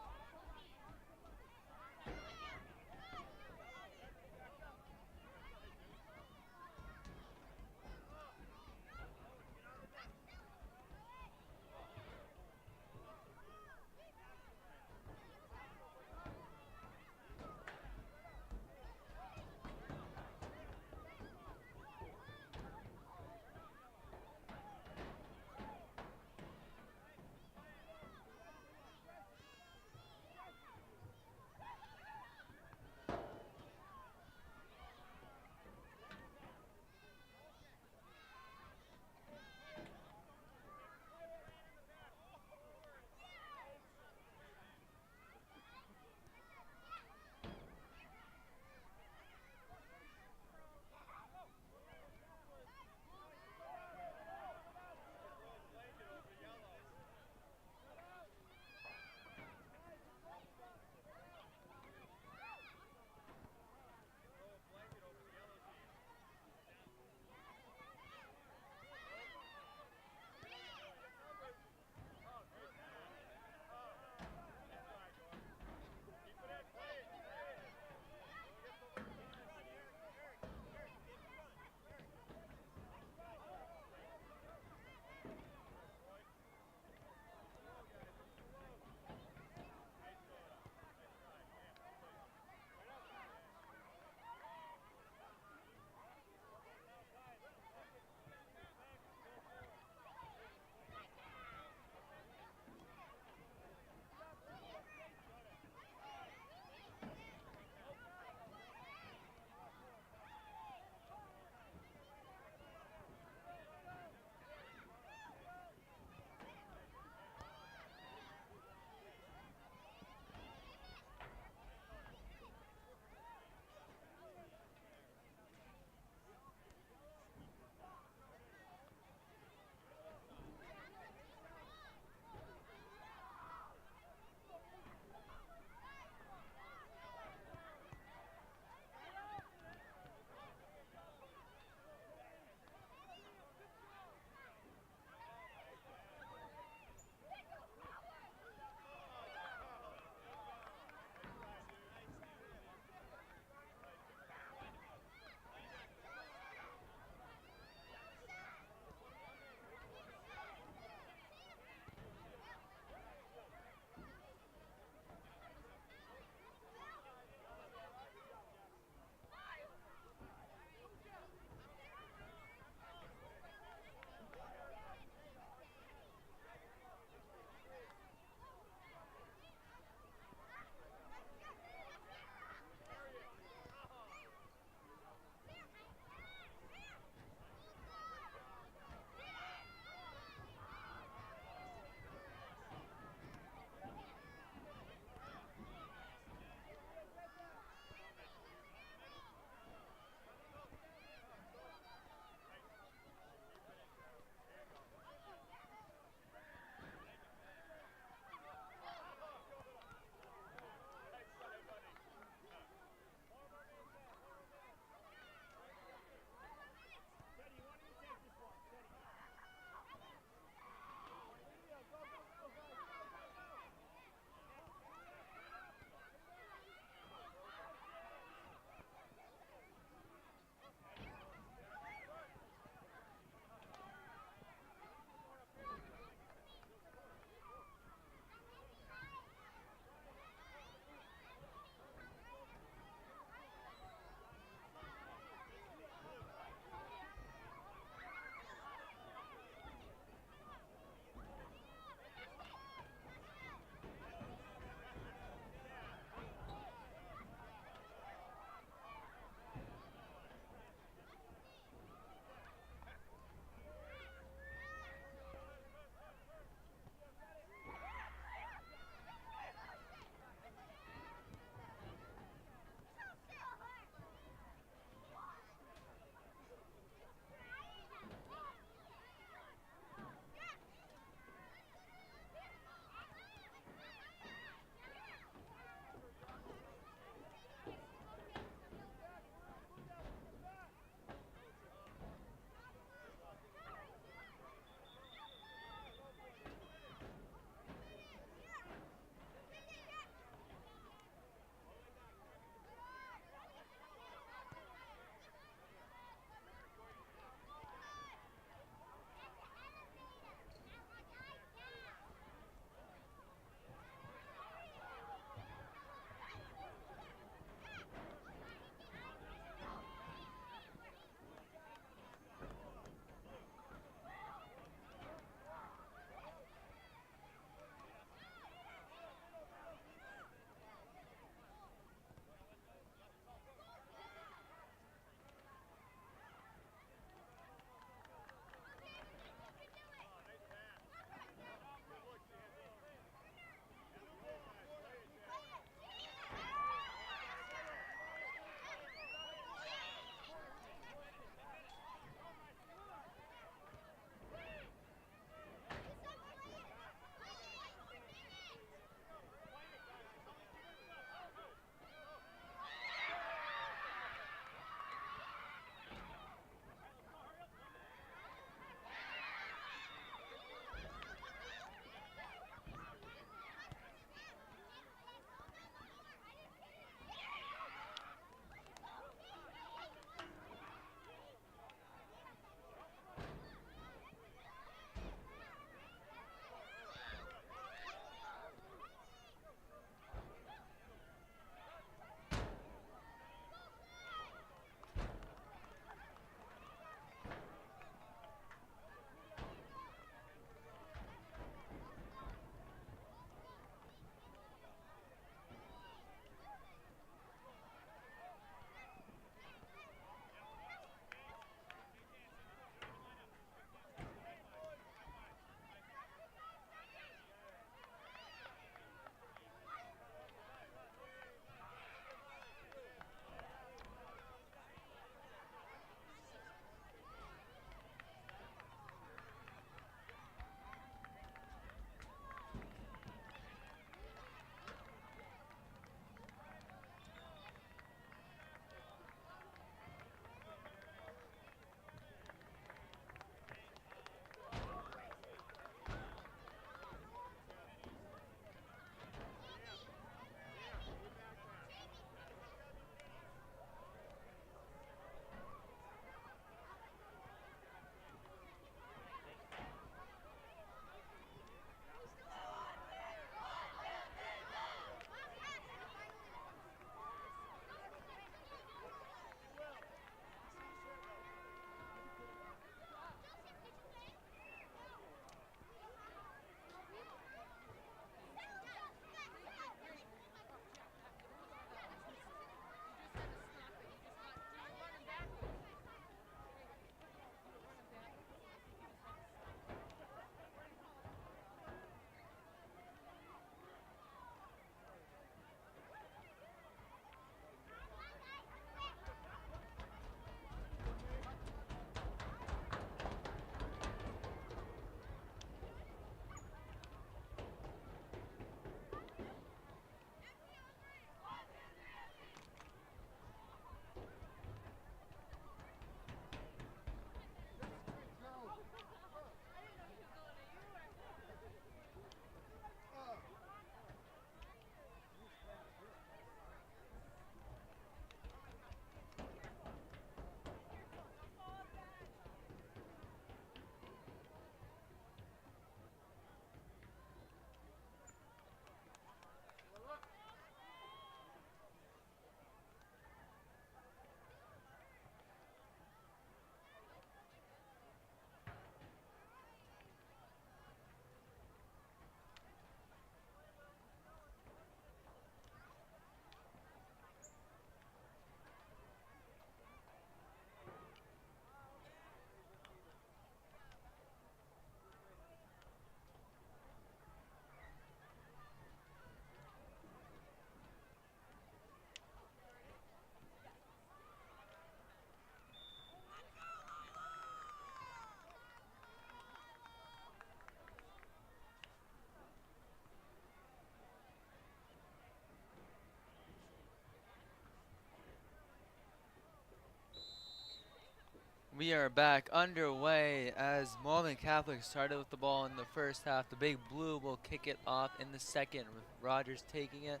We are back underway as Malden Catholic started with the ball in the first half. The Big Blue will kick it off in the second with Rogers taking it.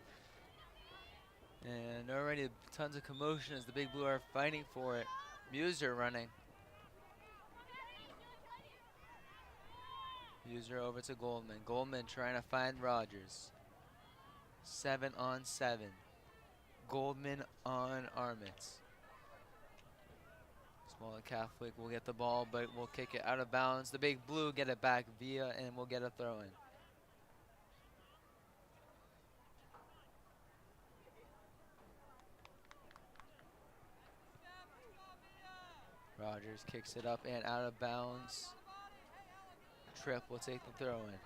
And already tons of commotion as the Big Blue are fighting for it. Muser running. Muser over to Goldman. Goldman trying to find Rogers. 7-on-7. Goldman on Armitz. Malden Catholic will get the ball, but will kick it out of bounds. The Big Blue get it back via, and will get a throw in. Rogers kicks it up and out of bounds. Tripp will take the throw in.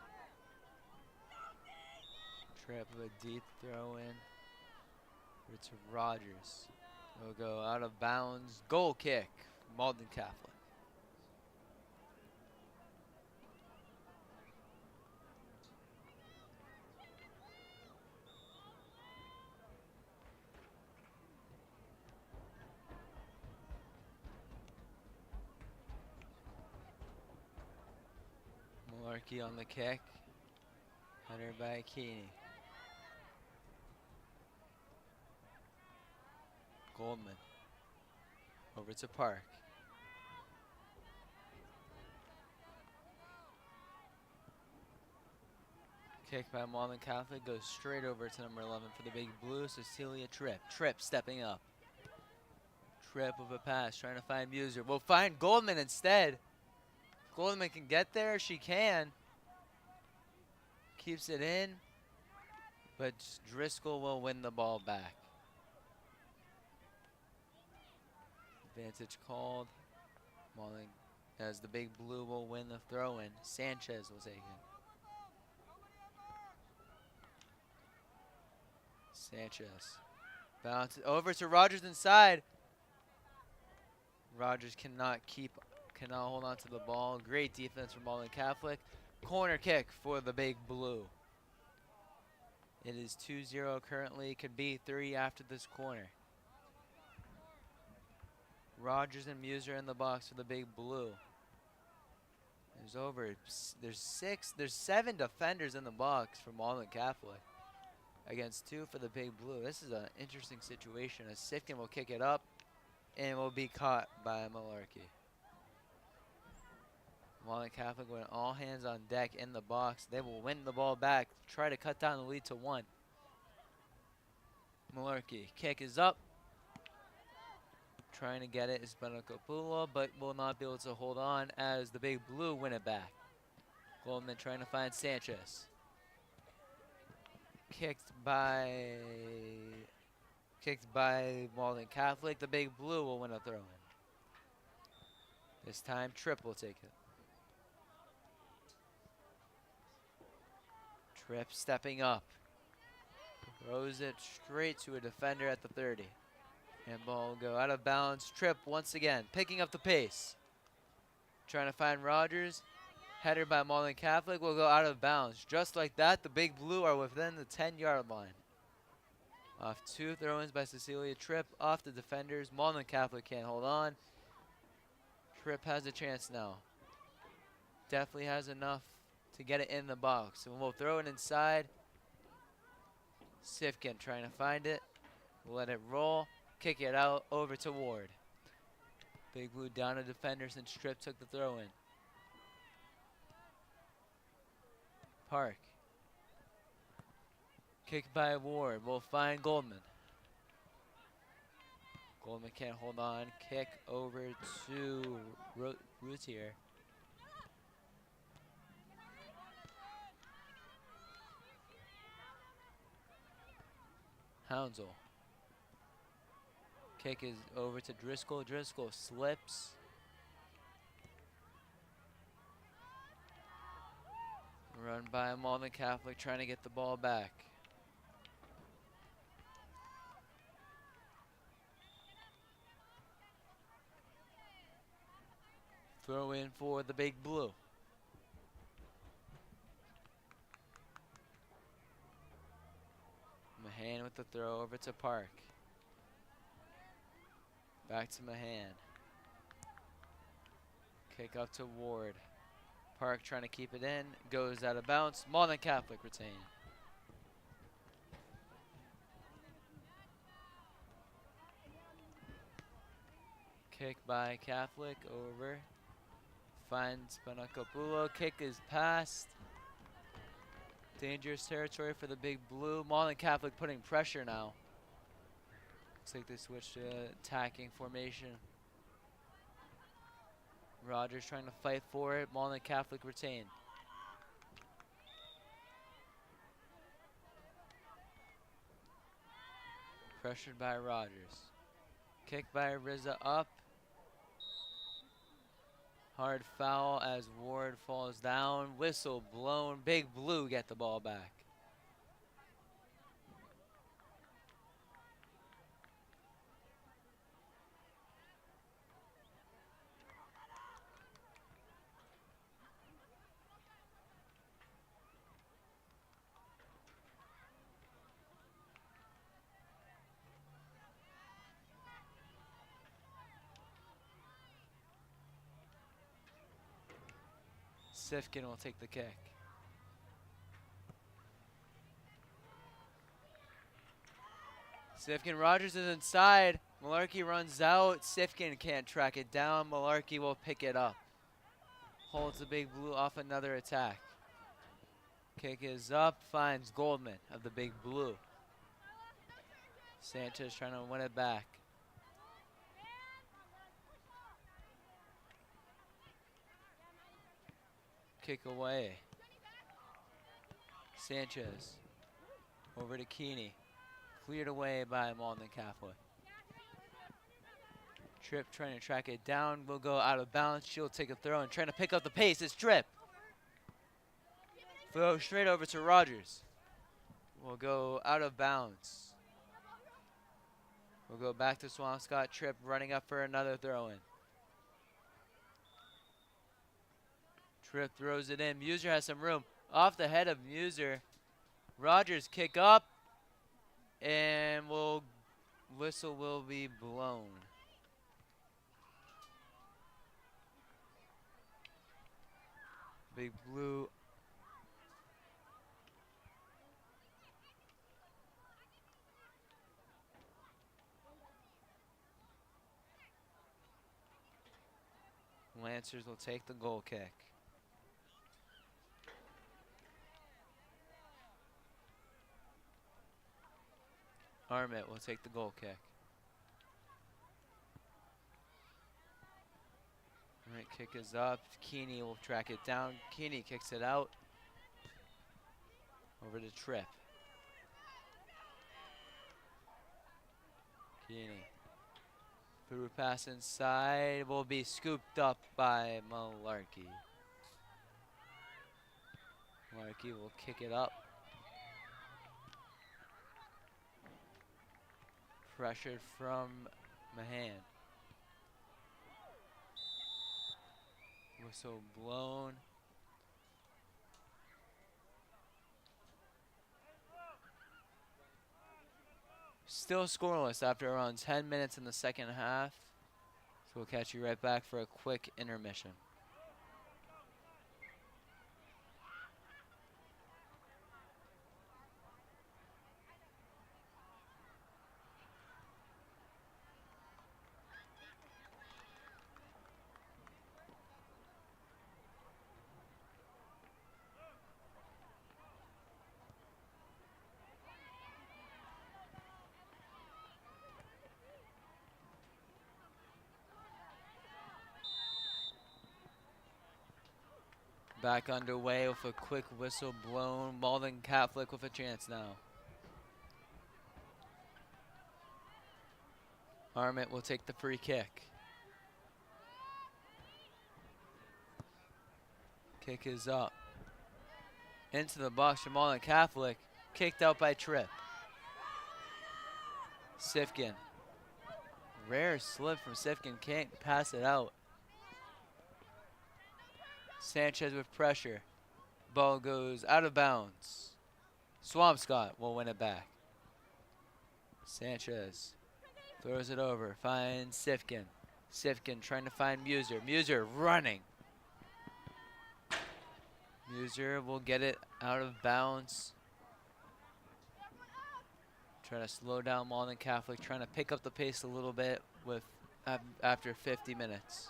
Tripp with a deep throw in. It's Rogers. Will go out of bounds. Goal kick. Malden Catholic. Malarkey on the kick. Header by Keeney. Goldman. Over to Park. Kick by Malden Catholic goes straight over to number 11 for the Big Blue, Cecilia Tripp. Tripp stepping up. Tripp with a pass, trying to find Muser. We'll find Goldman instead. Goldman can get there, she can. Keeps it in, but Driscoll will win the ball back. Advantage called. Malden as the Big Blue will win the throw in. Sanchez will take it. Sanchez. Bounce over to Rogers inside. Rogers cannot hold on to the ball. Great defense from Malden Catholic. Corner kick for the Big Blue. It is 2-0 currently. Could be 3 after this corner. Rogers and Muser in the box for the Big Blue. There's 7 defenders in the box for Malden Catholic against 2 for the Big Blue. This is an interesting situation as Sifkin will kick it up and will be caught by Malarkey. Malden Catholic with all hands on deck in the box. They will win the ball back, try to cut down the lead to 1. Malarkey, kick is up. Trying to get it is Benacapula, but will not be able to hold on as the Big Blue win it back. Goldman trying to find Sanchez. Kicked by Malden Catholic. The Big Blue will win a throw in. This time Tripp will take it. Tripp stepping up. Throws it straight to a defender at the 30. And ball will go out of bounds. Tripp once again picking up the pace. Trying to find Rogers. Header by Malden Catholic will go out of bounds. Just like that, the Big Blue are within the 10-yard line. Off 2 throw-ins by Cecilia Tripp. Off the defenders. Malden Catholic can't hold on. Tripp has a chance now. Definitely has enough to get it in the box. And we'll throw it inside. Sifkin trying to find it. We'll let it roll. Kick it out over to Ward. Big Blue down a defender since Tripp took the throw in. Park. Kick by Ward. We'll find Goldman. Goldman can't hold on. Kick over to Routier. Hounsel. Kick is over to Driscoll. Driscoll slips. Run by Malden Catholic trying to get the ball back. Throw in for the Big Blue. Mahan with the throw over to Park. Back to Mahan. Kick up to Ward. Park trying to keep it in. Goes out of bounds. Malden Catholic retain. Kick by Catholic over. Finds Panacapulo. Kick is passed. Dangerous territory for the big blue. Malden Catholic putting pressure now. Looks like they switched to attacking formation. Rogers trying to fight for it. Malden Catholic retain. Pressured by Rogers. Kick by Rizza up. Hard foul as Ward falls down. Whistle blown. Big Blue get the ball back. Sifkin will take the kick. Sifkin, Rogers is inside. Malarkey runs out. Sifkin can't track it down. Malarkey will pick it up. Holds the big blue off another attack. Kick is up, finds Goldman of the big blue. Sanchez trying to win it back. Kick away. Sanchez over to Keeney. Cleared away by Malden Catholic. Tripp trying to track it down. Will go out of bounds. She'll take a throw and trying to pick up the pace. It's Tripp. Throw straight over to Rogers. Will go out of bounds. We'll go back to Swampscott. Tripp running up for another throw-in. Tripp throws it in. Muser has some room. Off the head of Muser. Rogers kick up. And whistle will be blown. Big Blue. Lancers will take the goal kick. Armit will take the goal kick. Alright, kick is up. Keeney will track it down. Keeney kicks it out. Over to Tripp. Keeney. Through pass inside will be scooped up by Malarkey. Malarkey will kick it up. Pressured from Mahan. Whistle blown. Still scoreless after around 10 minutes in the second half. So we'll catch you right back for a quick intermission. Back underway with a quick whistle blown. Malden Catholic with a chance now. Armit will take the free kick. Kick is up. Into the box from Malden Catholic. Kicked out by Tripp. Sifkin. Rare slip from Sifkin. Can't pass it out. Sanchez with pressure. Ball goes out of bounds. Swampscott will win it back. Sanchez throws it over. Finds Sifkin. Sifkin trying to find Muser. Muser running. Muser will get it out of bounds. Trying to slow down Malden Catholic, trying to pick up the pace a little bit with after 50 minutes.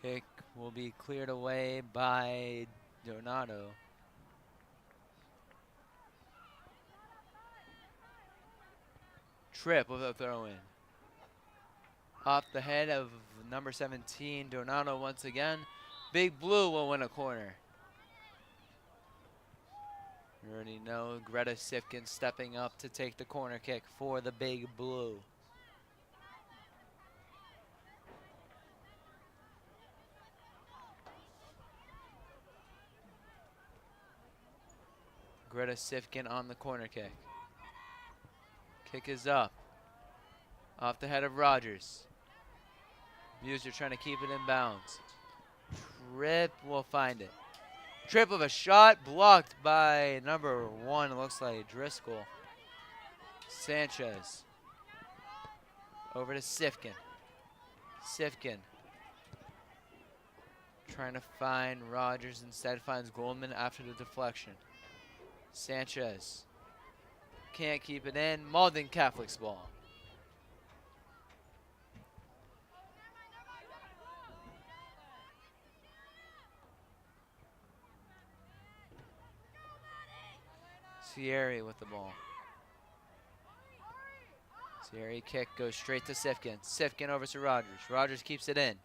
Kick will be cleared away by Donato. Tripp with a throw in. Off the head of number 17, Donato once again. Big Blue will win a corner. You already know Greta Sifkin stepping up to take the corner kick for the Big Blue. Greta Sifkin on the corner kick. Kick is up. Off the head of Rogers. Muser trying to keep it in bounds. Tripp will find it. Tripp of a shot blocked by number 1. It looks like Driscoll. Sanchez. Over to Sifkin. Sifkin. Trying to find Rogers. Instead finds Goldman after the deflection. Sanchez. Can't keep it in. Malden Catholic's ball. Sierra with the ball. Sierra kick goes straight to Sifkin. Sifkin over to Rogers. Rogers keeps it in.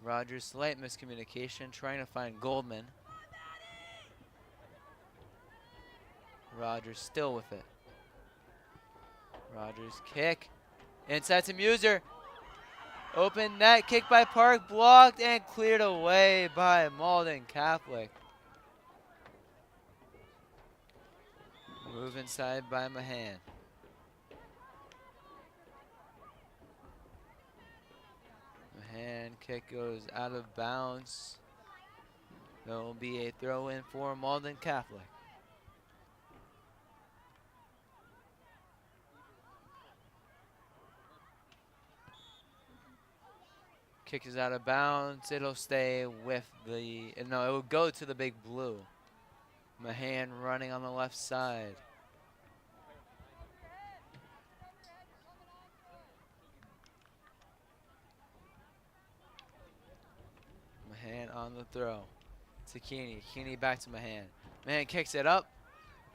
Rogers slight miscommunication trying to find Goldman. Rogers still with it. Rogers kick. Inside to Muser. Open net. Kick by Park. Blocked and cleared away by Malden Catholic. Move inside by Mahan. Mahan kick goes out of bounds. There will be a throw in for Malden Catholic. Kick is out of bounds. It'll stay with the, no, it will go to the Big Blue. Mahan running on the left side. Mahan on the throw to Keeney. Keeney back to Mahan. Mahan kicks it up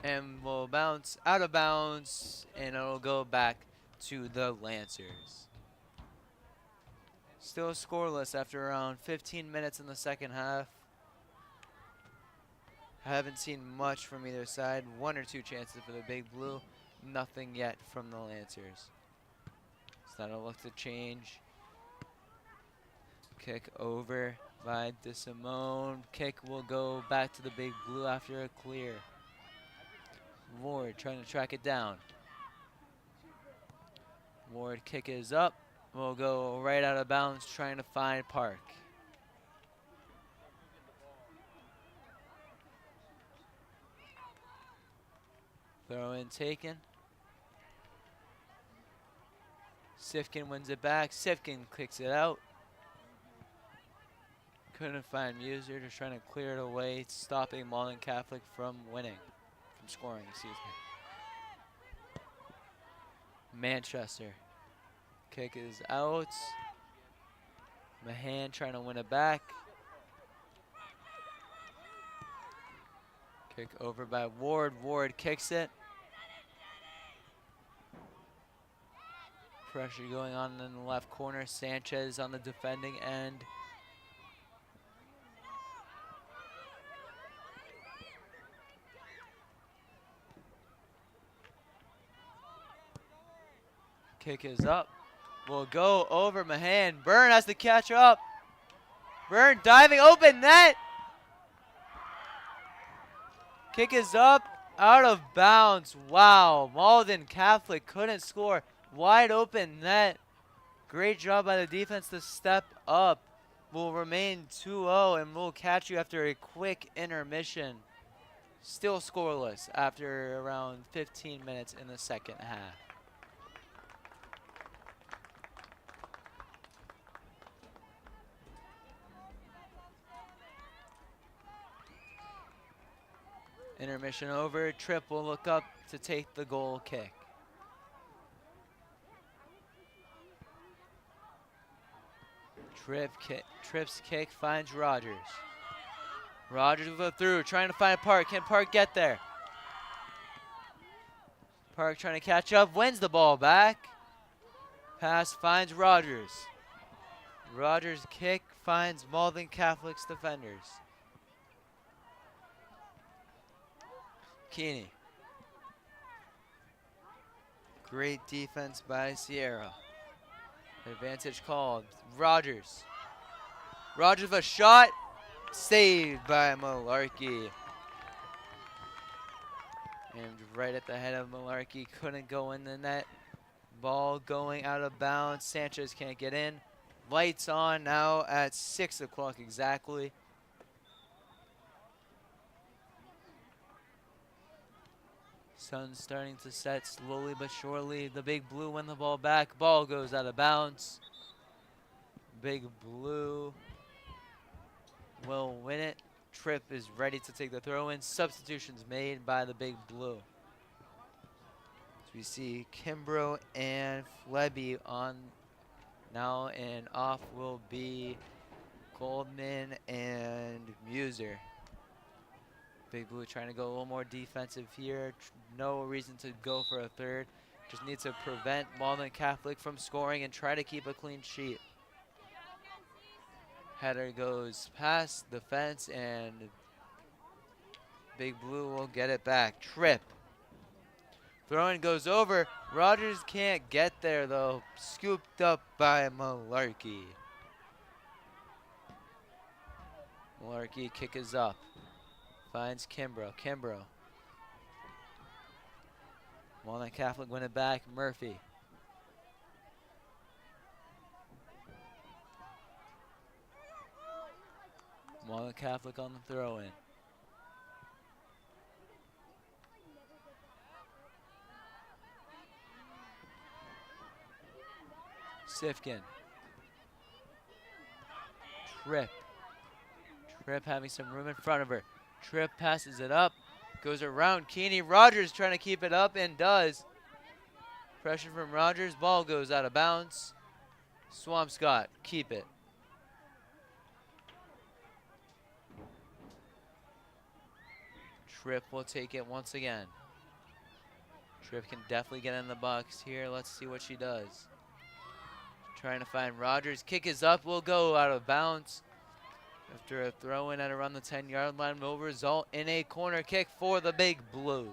and will bounce out of bounds, and it'll go back to the Lancers. Still scoreless after around 15 minutes in the second half. Haven't seen much from either side. 1 or 2 chances for the Big Blue. Nothing yet from the Lancers. It's not a look to change. Kick over by DeSimone. Kick will go back to the Big Blue after a clear. Ward trying to track it down. Ward kick is up. Will go right out of bounds trying to find Park. Throw in taken. Sifkin wins it back. Sifkin kicks it out. Couldn't find Muser, just trying to clear it away, stopping Malden Catholic from winning, from scoring, excuse me. Manchester. Kick is out. Mahan trying to win it back. Kick over by Ward. Ward kicks it. Pressure going on in the left corner. Sanchez on the defending end. Kick is up. Will go over Mahan. Byrne has to catch up. Byrne diving, open net. Kick is up, out of bounds. Wow, Malden Catholic couldn't score. Wide open net. Great job by the defense to step up. Will remain 2-0, and we'll catch you after a quick intermission. Still scoreless after around 15 minutes in the second half. Intermission over. Tripp will look up to take the goal kick. Tripp's kick finds Rogers. Rogers will go through, trying to find Park. Can Park get there? Park trying to catch up, wins the ball back. Pass finds Rogers. Rogers' kick finds Malden Catholic's defenders. Keeney. Great defense by Sierra. Advantage called. Rogers. Rogers with a shot. Saved by Malarkey. And right at the head of Malarkey. Couldn't go in the net. Ball going out of bounds. Sanchez can't get in. Lights on now at 6 o'clock exactly. Sun's starting to set slowly but surely. The Big Blue win the ball back. Ball goes out of bounds. Big Blue will win it. Tripp is ready to take the throw in. Substitutions made by the Big Blue. So we see Kimbrough and Flebby on now, and off will be Goldman and Muser. Big Blue trying to go a little more defensive here. No reason to go for a third. Just need to prevent Malden Catholic from scoring and try to keep a clean sheet. Header goes past the fence and Big Blue will get it back. Tripp. Throw-in goes over. Rogers can't get there though. Scooped up by Malarkey. Malarkey kick is up. Finds Kimbrough. Kimbrough. Malden Catholic win it back. Murphy. Malden Catholic on the throw-in. Sifkin. Tripp. Tripp having some room in front of her. Tripp passes it up, goes around Keeney. Rogers trying to keep it up and does. Pressure from Rogers, ball goes out of bounds. Swampscott, keep it. Tripp will take it once again. Tripp can definitely get in the box here. Let's see what she does. Trying to find Rogers. Kick is up, will go out of bounds. After a throw-in at around the 10-yard line will result in a corner kick for the Big Blue.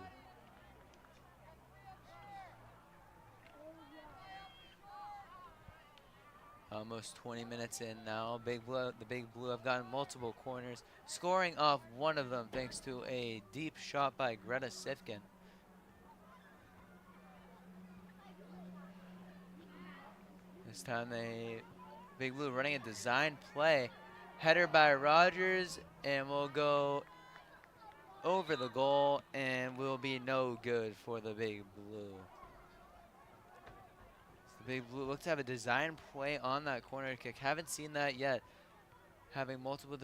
Almost 20 minutes in now. The Big Blue have gotten multiple corners, scoring off one of them thanks to a deep shot by Greta Sifkin. This time Big Blue running a design play. Header by Rogers and will go over the goal and will be no good for the Big Blue. So the Big Blue looks to have a design play on that corner kick. Haven't seen that yet. Having multiple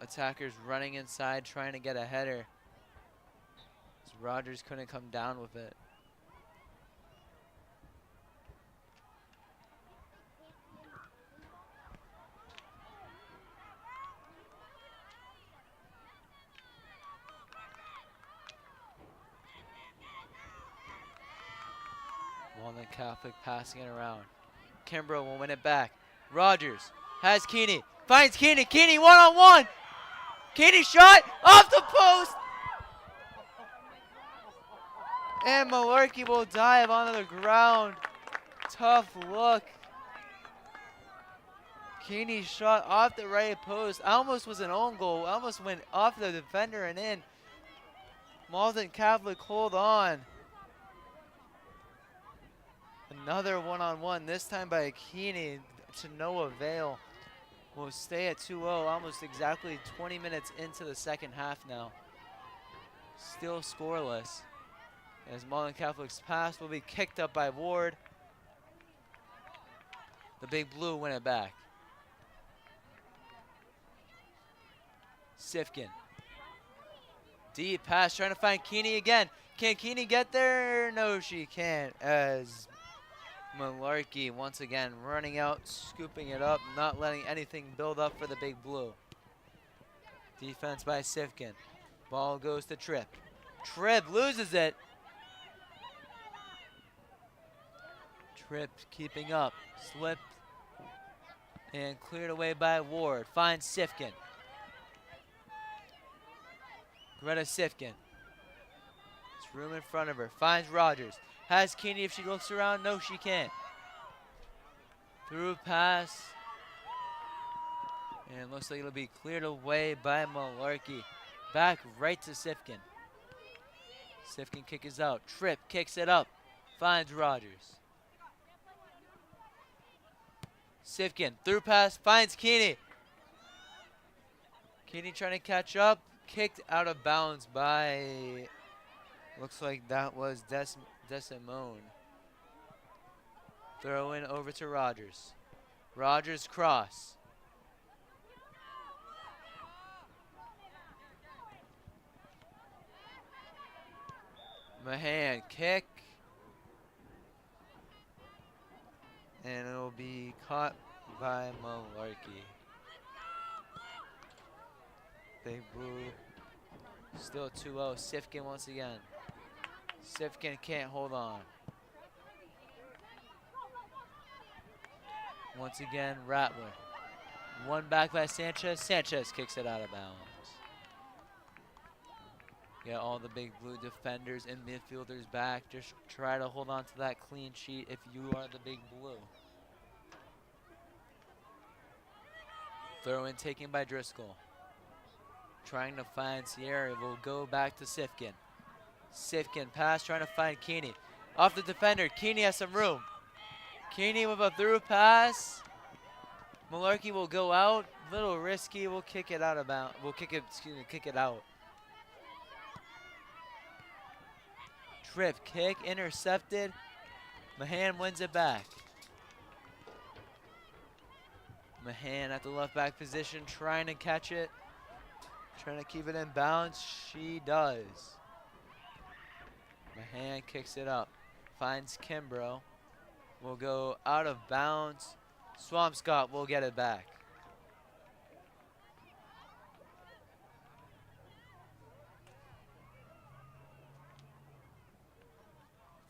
attackers running inside trying to get a header. So Rogers couldn't come down with it. Malden Catholic passing it around. Kimbrough will win it back. Rogers has Keeney. Finds Keeney. Keeney one-on-one. Keeney shot off the post. And Malarkey will dive onto the ground. Tough look. Keeney shot off the right post. Almost was an own goal. Almost went off the defender and in. Malden Catholic hold on. Another one-on-one, this time by Keeney to no avail. We'll stay at 2-0, almost exactly 20 minutes into the second half now. Still scoreless. As Malden Catholic's pass will be kicked up by Ward. The Big Blue win it back. Sifkin. Deep pass trying to find Keeney again. Can Keeney get there? No, she can't. As Malarkey once again running out, scooping it up, not letting anything build up for the Big Blue. Defense by Sifkin. Ball goes to Tripp. Tripp loses it. Tripp keeping up. Slipped and cleared away by Ward. Finds Sifkin. Greta Sifkin. It's room in front of her. Finds Rogers. Has Keeney if she looks around? No, she can't. Through pass. And it looks like it'll be cleared away by Malarkey. Back right to Sifkin. Sifkin kick is out. Tripp kicks it up. Finds Rogers. Sifkin through pass. Finds Keeney. Keeney trying to catch up. Kicked out of bounds by, looks like that was Desimone. Throw in over to Rogers. Rogers cross. Mahan kick. And it'll be caught by Malarkey. Big Blue still 2-0. Sifkin once again. Sifkin can't hold on. Once again, Rattler. One back by Sanchez. Sanchez kicks it out of bounds. Get all the Big Blue defenders and midfielders back. Just try to hold on to that clean sheet if you are the Big Blue. Throw in taken by Driscoll. Trying to find Sierra. Will go back to Sifkin. Sifkin pass trying to find Keeney. Off the defender. Keeney has some room. Keeney with a through pass. Malarkey will go out. Little risky. We'll kick it out of bounds. We'll kick it out. Tripp kick intercepted. Mahan wins it back. Mahan at the left back position trying to catch it. Trying to keep it in bounds. She does. Mahan kicks it up. Finds Kimbrough. Will go out of bounds. Swampscott will get it back.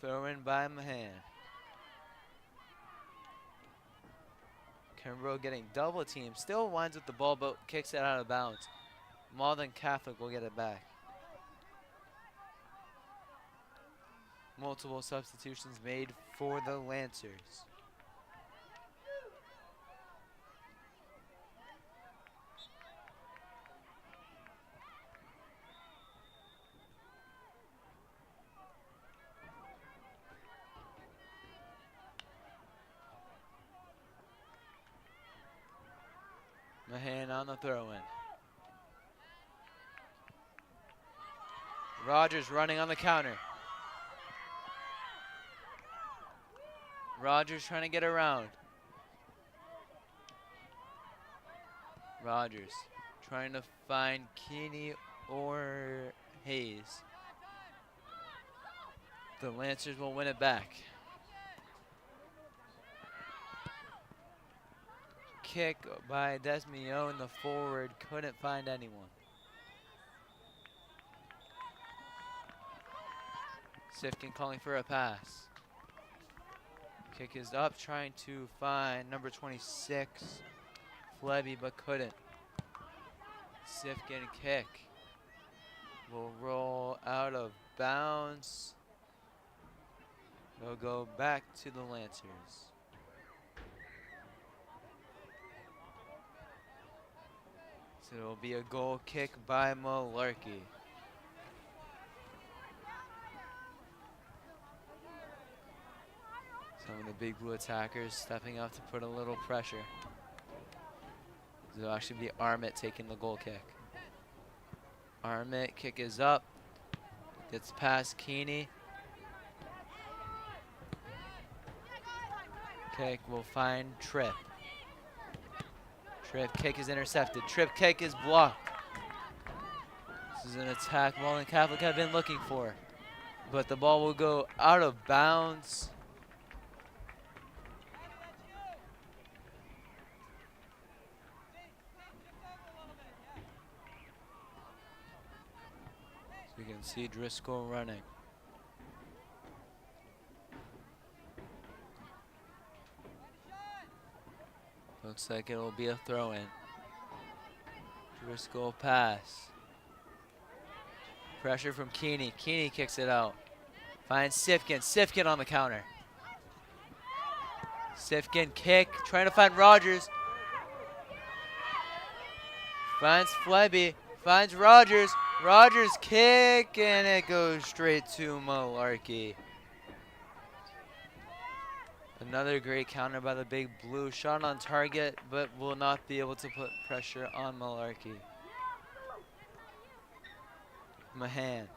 Throw in by Mahan. Kimbrough getting double teamed. Still winds with the ball, but kicks it out of bounds. Malden Catholic will get it back. Multiple substitutions made for the Lancers. Mahan on the throw-in. Rogers running on the counter. Rogers trying to get around. Rogers trying to find Keeney or Hayes. The Lancers will win it back. Kick by Desmio in the forward. Couldn't find anyone. Sifkin calling for a pass. Kick is up, trying to find number 26, Flebby, but couldn't. Sifkin kick will roll out of bounds. They'll go back to the Lancers. So it'll be a goal kick by Malarkey. Some of the Big Blue attackers stepping up to put a little pressure. It'll actually be Armit taking the goal kick. Armit kick is up. Gets past Keeney. Kick will find Tripp. Tripp kick is intercepted. Tripp kick is blocked. This is an attack Malden Catholic have been looking for. But the ball will go out of bounds. So you can see Driscoll running. Looks like it'll be a throw-in. Driscoll pass. Pressure from Keeney. Keeney kicks it out. Finds Sifkin. Sifkin on the counter. Sifkin kick. Trying to find Rogers. Finds Flebby. Finds Rogers. Rogers kick. And it goes straight to Malarkey. Another great counter by the Big Blue. Shot on target, but will not be able to put pressure on Malarkey. Mahan.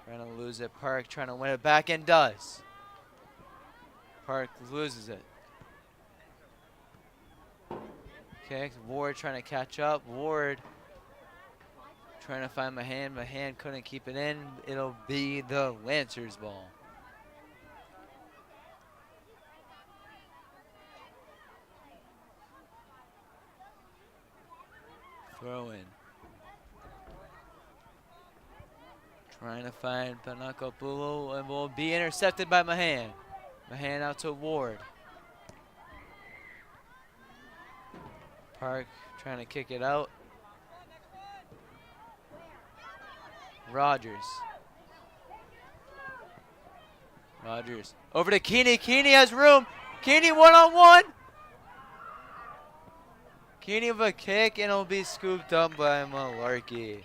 Trying to lose it. Park trying to win it back and does. Park loses it. Okay, Ward trying to catch up. Ward trying to find Mahan. Mahan couldn't keep it in. It'll be the Lancers ball. Throw in. Trying to find Panakopulu and will be intercepted by Mahan. Mahan out to Ward. Park trying to kick it out. Rogers. Rogers. Over to Keeney. Keeney has room. Keeney one-on-one. Keeney with a kick, and it'll be scooped up by Malarkey.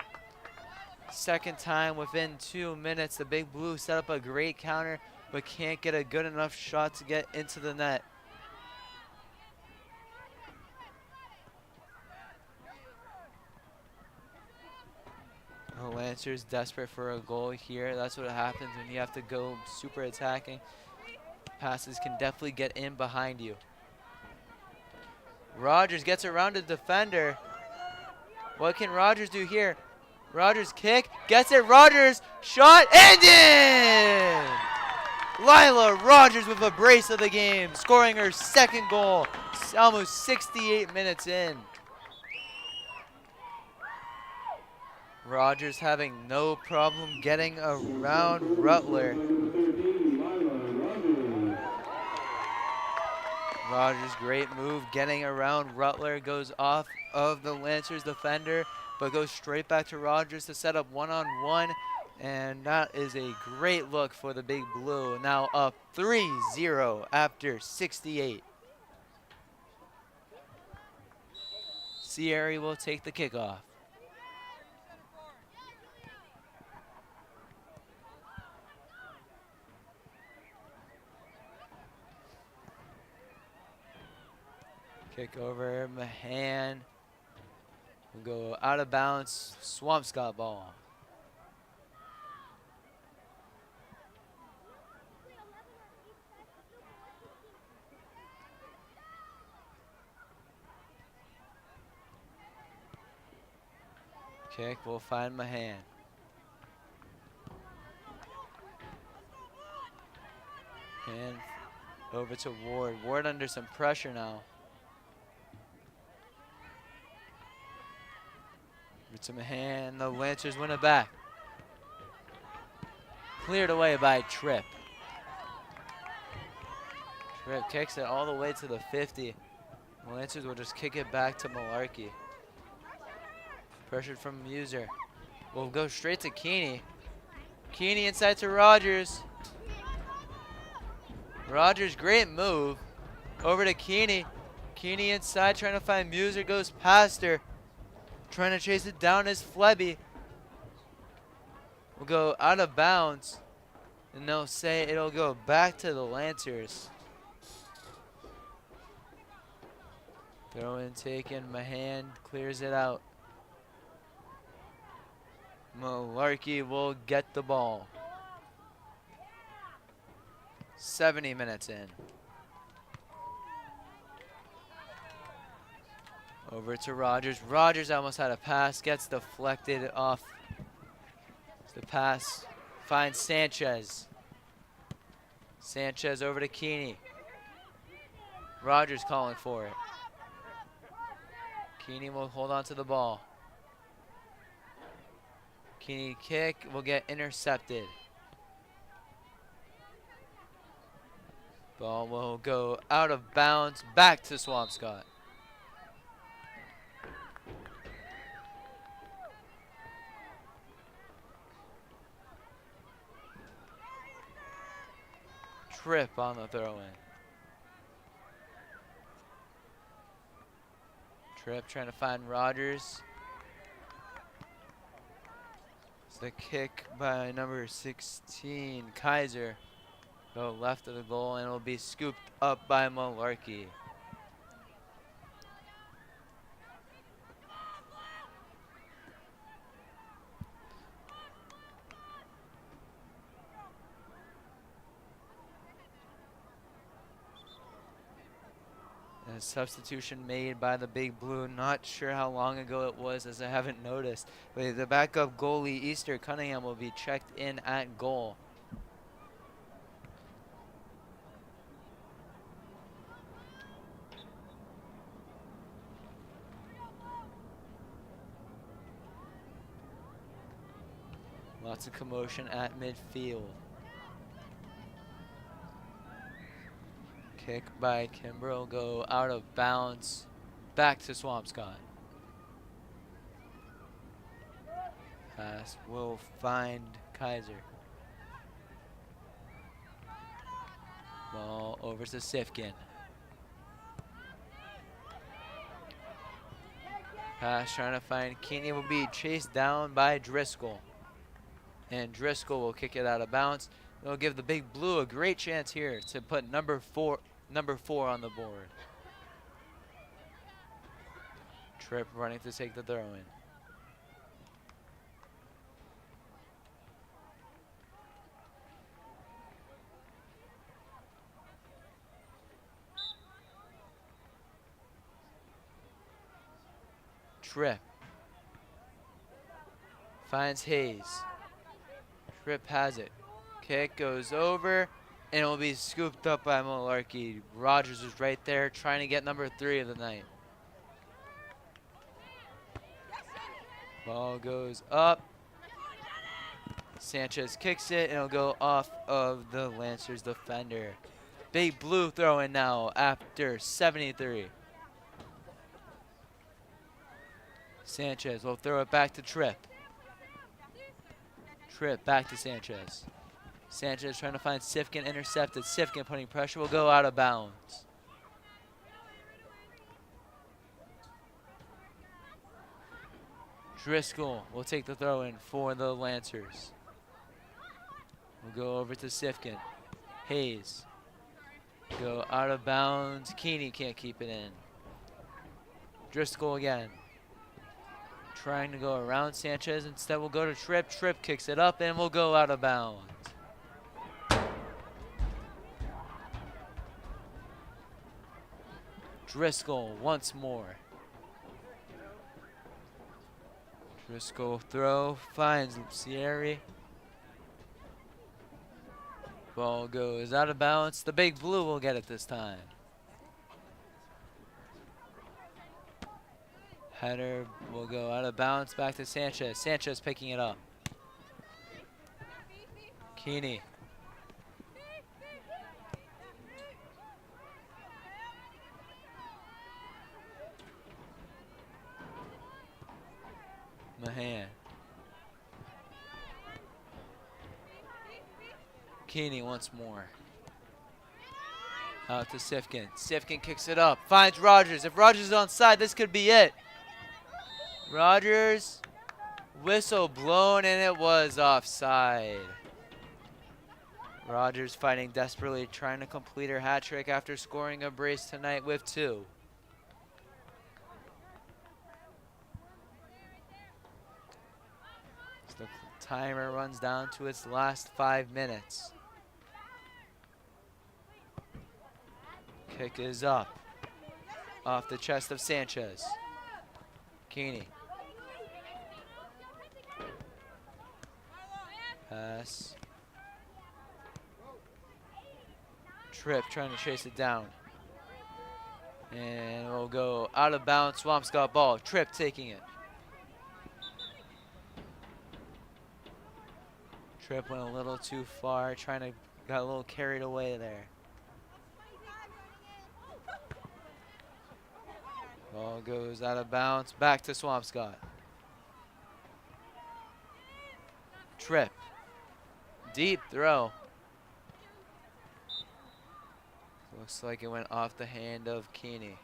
Second time within 2 minutes. The Big Blue set up a great counter, but can't get a good enough shot to get into the net. The Lancers desperate for a goal here. That's what happens when you have to go super attacking. Passes can definitely get in behind you. Rogers gets around the defender. What can Rogers do here? Rogers kick, gets it, Rogers, shot, and in! Lila Rogers with a brace of the game, scoring her second goal, almost 68 minutes in. Rogers having no problem getting around Rutler. Rogers, great move, getting around Rutler, goes off of the Lancers defender, but goes straight back to Rogers to set up one-on-one, and that is a great look for the Big Blue. Now up 3-0 after 68. Sierra will take the kickoff. Kick over, Mahan will go out of bounds. Swampscott ball. Kick will find Mahan. And over to Ward. Ward under some pressure now. To Mahan, the Lancers win it back. Cleared away by Tripp. Tripp kicks it all the way to the 50. The Lancers will just kick it back to Malarkey. Pressured from Muser. Will go straight to Keeney. Keeney inside to Rogers. Rogers, great move. Over to Keeney. Keeney inside trying to find Muser, goes past her. Trying to chase it down is Flebby. Will go out of bounds. And they'll say it'll go back to the Lancers. Throw in taken. Mahan clears it out. Malarkey will get the ball. 70 minutes in. Over to Rogers. Rogers almost had a pass. Gets deflected off the pass. Finds Sanchez. Sanchez over to Keeney. Rogers calling for it. Keeney will hold on to the ball. Keeney kick will get intercepted. Ball will go out of bounds back to Swampscott. Trip on the throw-in. Tripp trying to find Rogers. It's the kick by number 16, Kaiser. Go left of the goal and it will be scooped up by Malarkey. A substitution made by the Big Blue. Not sure how long ago it was, as I haven't noticed. But the backup goalie, Easter Cunningham, will be checked in at goal. Lots of commotion at midfield. Kick by Kimber will go out of bounds. Back to Swampscott. Pass will find Kaiser. Ball over to Sifkin. Pass trying to find Keeney will be chased down by Driscoll. And Driscoll will kick it out of bounds. It'll give the Big Blue a great chance here to put number four on the board. Tripp running to take the throw in. Tripp finds Hayes. Tripp has it. Kick goes over, and it will be scooped up by Malarkey. Rogers was right there trying to get number 3 of the night. Ball goes up. Sanchez kicks it, and it'll go off of the Lancers defender. Big Blue throwing now after 73. Sanchez will throw it back to Tripp. Tripp back to Sanchez. Sanchez trying to find Sifkin, intercepted. Sifkin putting pressure, will go out of bounds. Driscoll will take the throw in for the Lancers. We'll go over to Sifkin. Hayes. Go out of bounds. Keeney can't keep it in. Driscoll again. Trying to go around Sanchez. Instead, we'll go to Tripp. Tripp kicks it up and will go out of bounds. Driscoll once more. Driscoll throw finds Lucieri. Ball goes out of bounds. The Big Blue will get it this time. Header will go out of bounds back to Sanchez. Sanchez picking it up. Keeney. Mahan. Keeney once more. Out to Sifkin. Sifkin kicks it up. Finds Rogers. If Rogers is onside, this could be it. Rogers. Whistle blown, and it was offside. Rogers fighting desperately, trying to complete her hat trick after scoring a brace tonight with 2. The Timer runs down to its last 5 minutes. Kick is up. Off the chest of Sanchez. Keeney. Pass. Tripp trying to chase it down. And we'll go out of bounds. Swampscott ball. Tripp taking it. Tripp went a little too far, got a little carried away there. Ball goes out of bounds, back to Swampscott. Tripp, deep throw. Looks like it went off the hand of Keeney.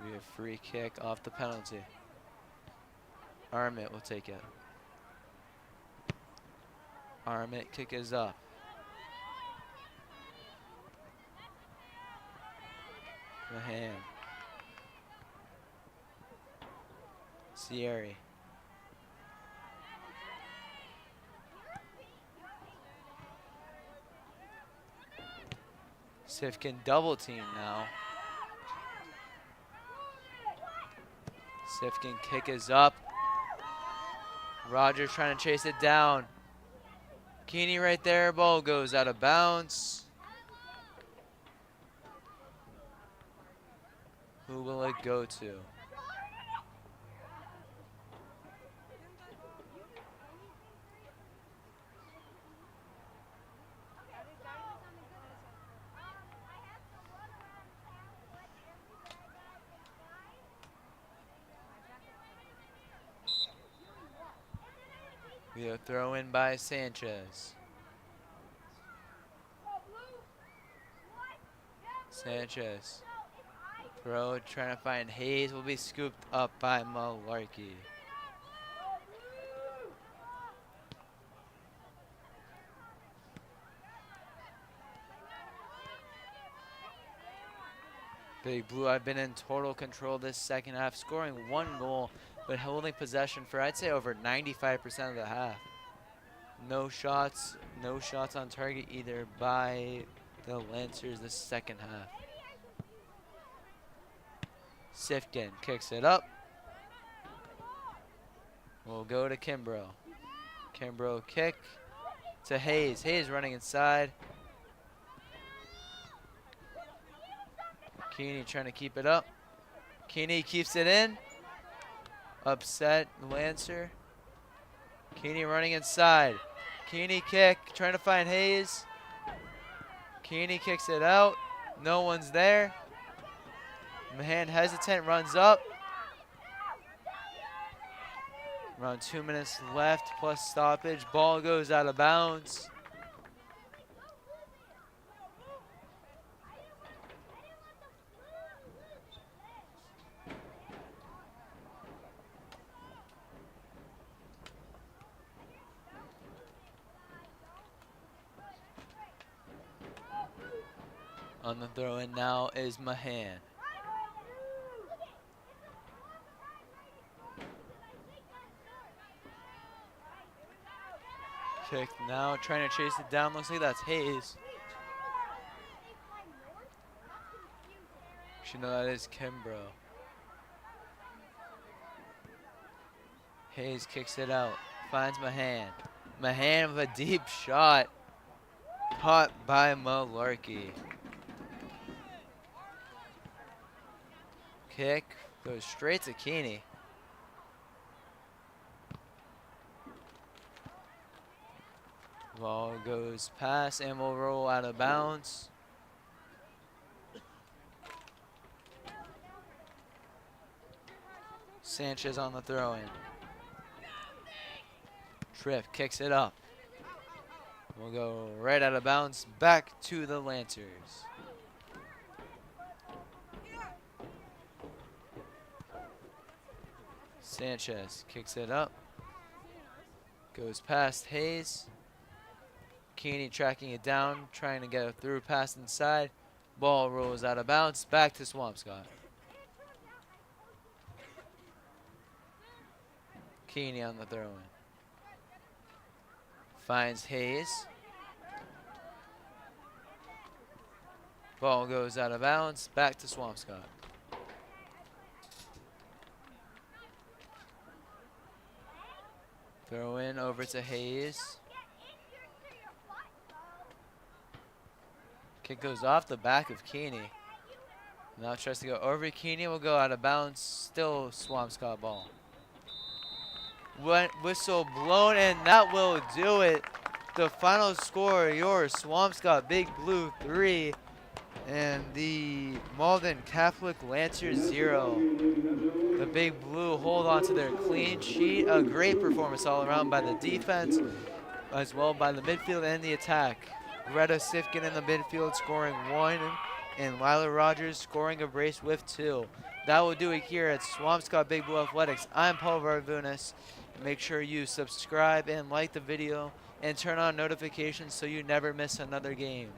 We have free kick off the penalty. Armit will take it. Armit kick is up. Mahan. Sierra. Sifkin double team now. Sifkin kick is up. Rogers trying to chase it down. Keeney right there. Ball goes out of bounds. Who will it go to? We have throw in by Sanchez. Sanchez. Throw trying to find Hayes, will be scooped up by Malarkey. Big Blue have been in total control this second half, scoring 1 goal, but holding possession for I'd say over 95% of the half. No shots on target either by the Lancers this second half. Sifkin kicks it up. We'll go to Kimbrough. Kimbrough kick to Hayes. Hayes running inside. Keeney trying to keep it up. Keeney keeps it in. Upset Lancer. Keeney running inside. Keeney kick, trying to find Hayes. Keeney kicks it out. No one's there. Mahan hesitant, runs up. Around 2 minutes left plus stoppage. Ball goes out of bounds. On the throw in now is Mahan. Kick now, trying to chase it down. Looks like that's Hayes. Should know that is Kimbrough. Hayes kicks it out, finds Mahan. Mahan with a deep shot. Caught by Malarkey. Kick goes straight to Keeney. Ball goes past and will roll out of bounds. Sanchez on the throw-in. Tripp kicks it up. We'll go right out of bounds back to the Lancers. Sanchez kicks it up. Goes past Hayes. Keeney tracking it down, trying to get a through pass inside. Ball rolls out of bounds, back to Swampscott. Keeney on the throw-in. Finds Hayes. Ball goes out of bounds. Back to Swampscott. Throw in over to Hayes. Kick goes off the back of Keeney. Now tries to go over Keeney. Will go out of bounds. Still Swampscott ball. Whistle blown, and that will do it. The final score, your Swampscott Big Blue 3 and the Malden Catholic Lancers 0. The Big Blue hold on to their clean sheet. A great performance all around by the defense, as well by the midfield and the attack. Greta Sifkin in the midfield scoring 1, and Lila Rogers scoring a brace with 2. That will do it here at Swampscott Big Blue Athletics. I'm Paul Varvunas. Make sure you subscribe and like the video and turn on notifications so you never miss another game.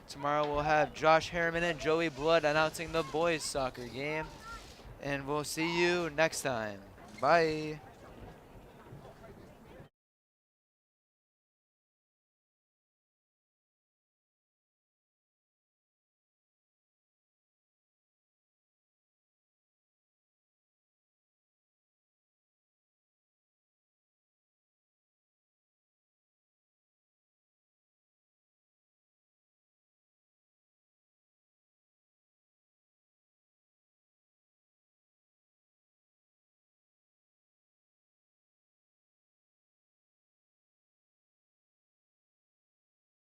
Tomorrow we'll have Josh Harriman and Joey Blood announcing the boys soccer game. And we'll see you next time. Bye.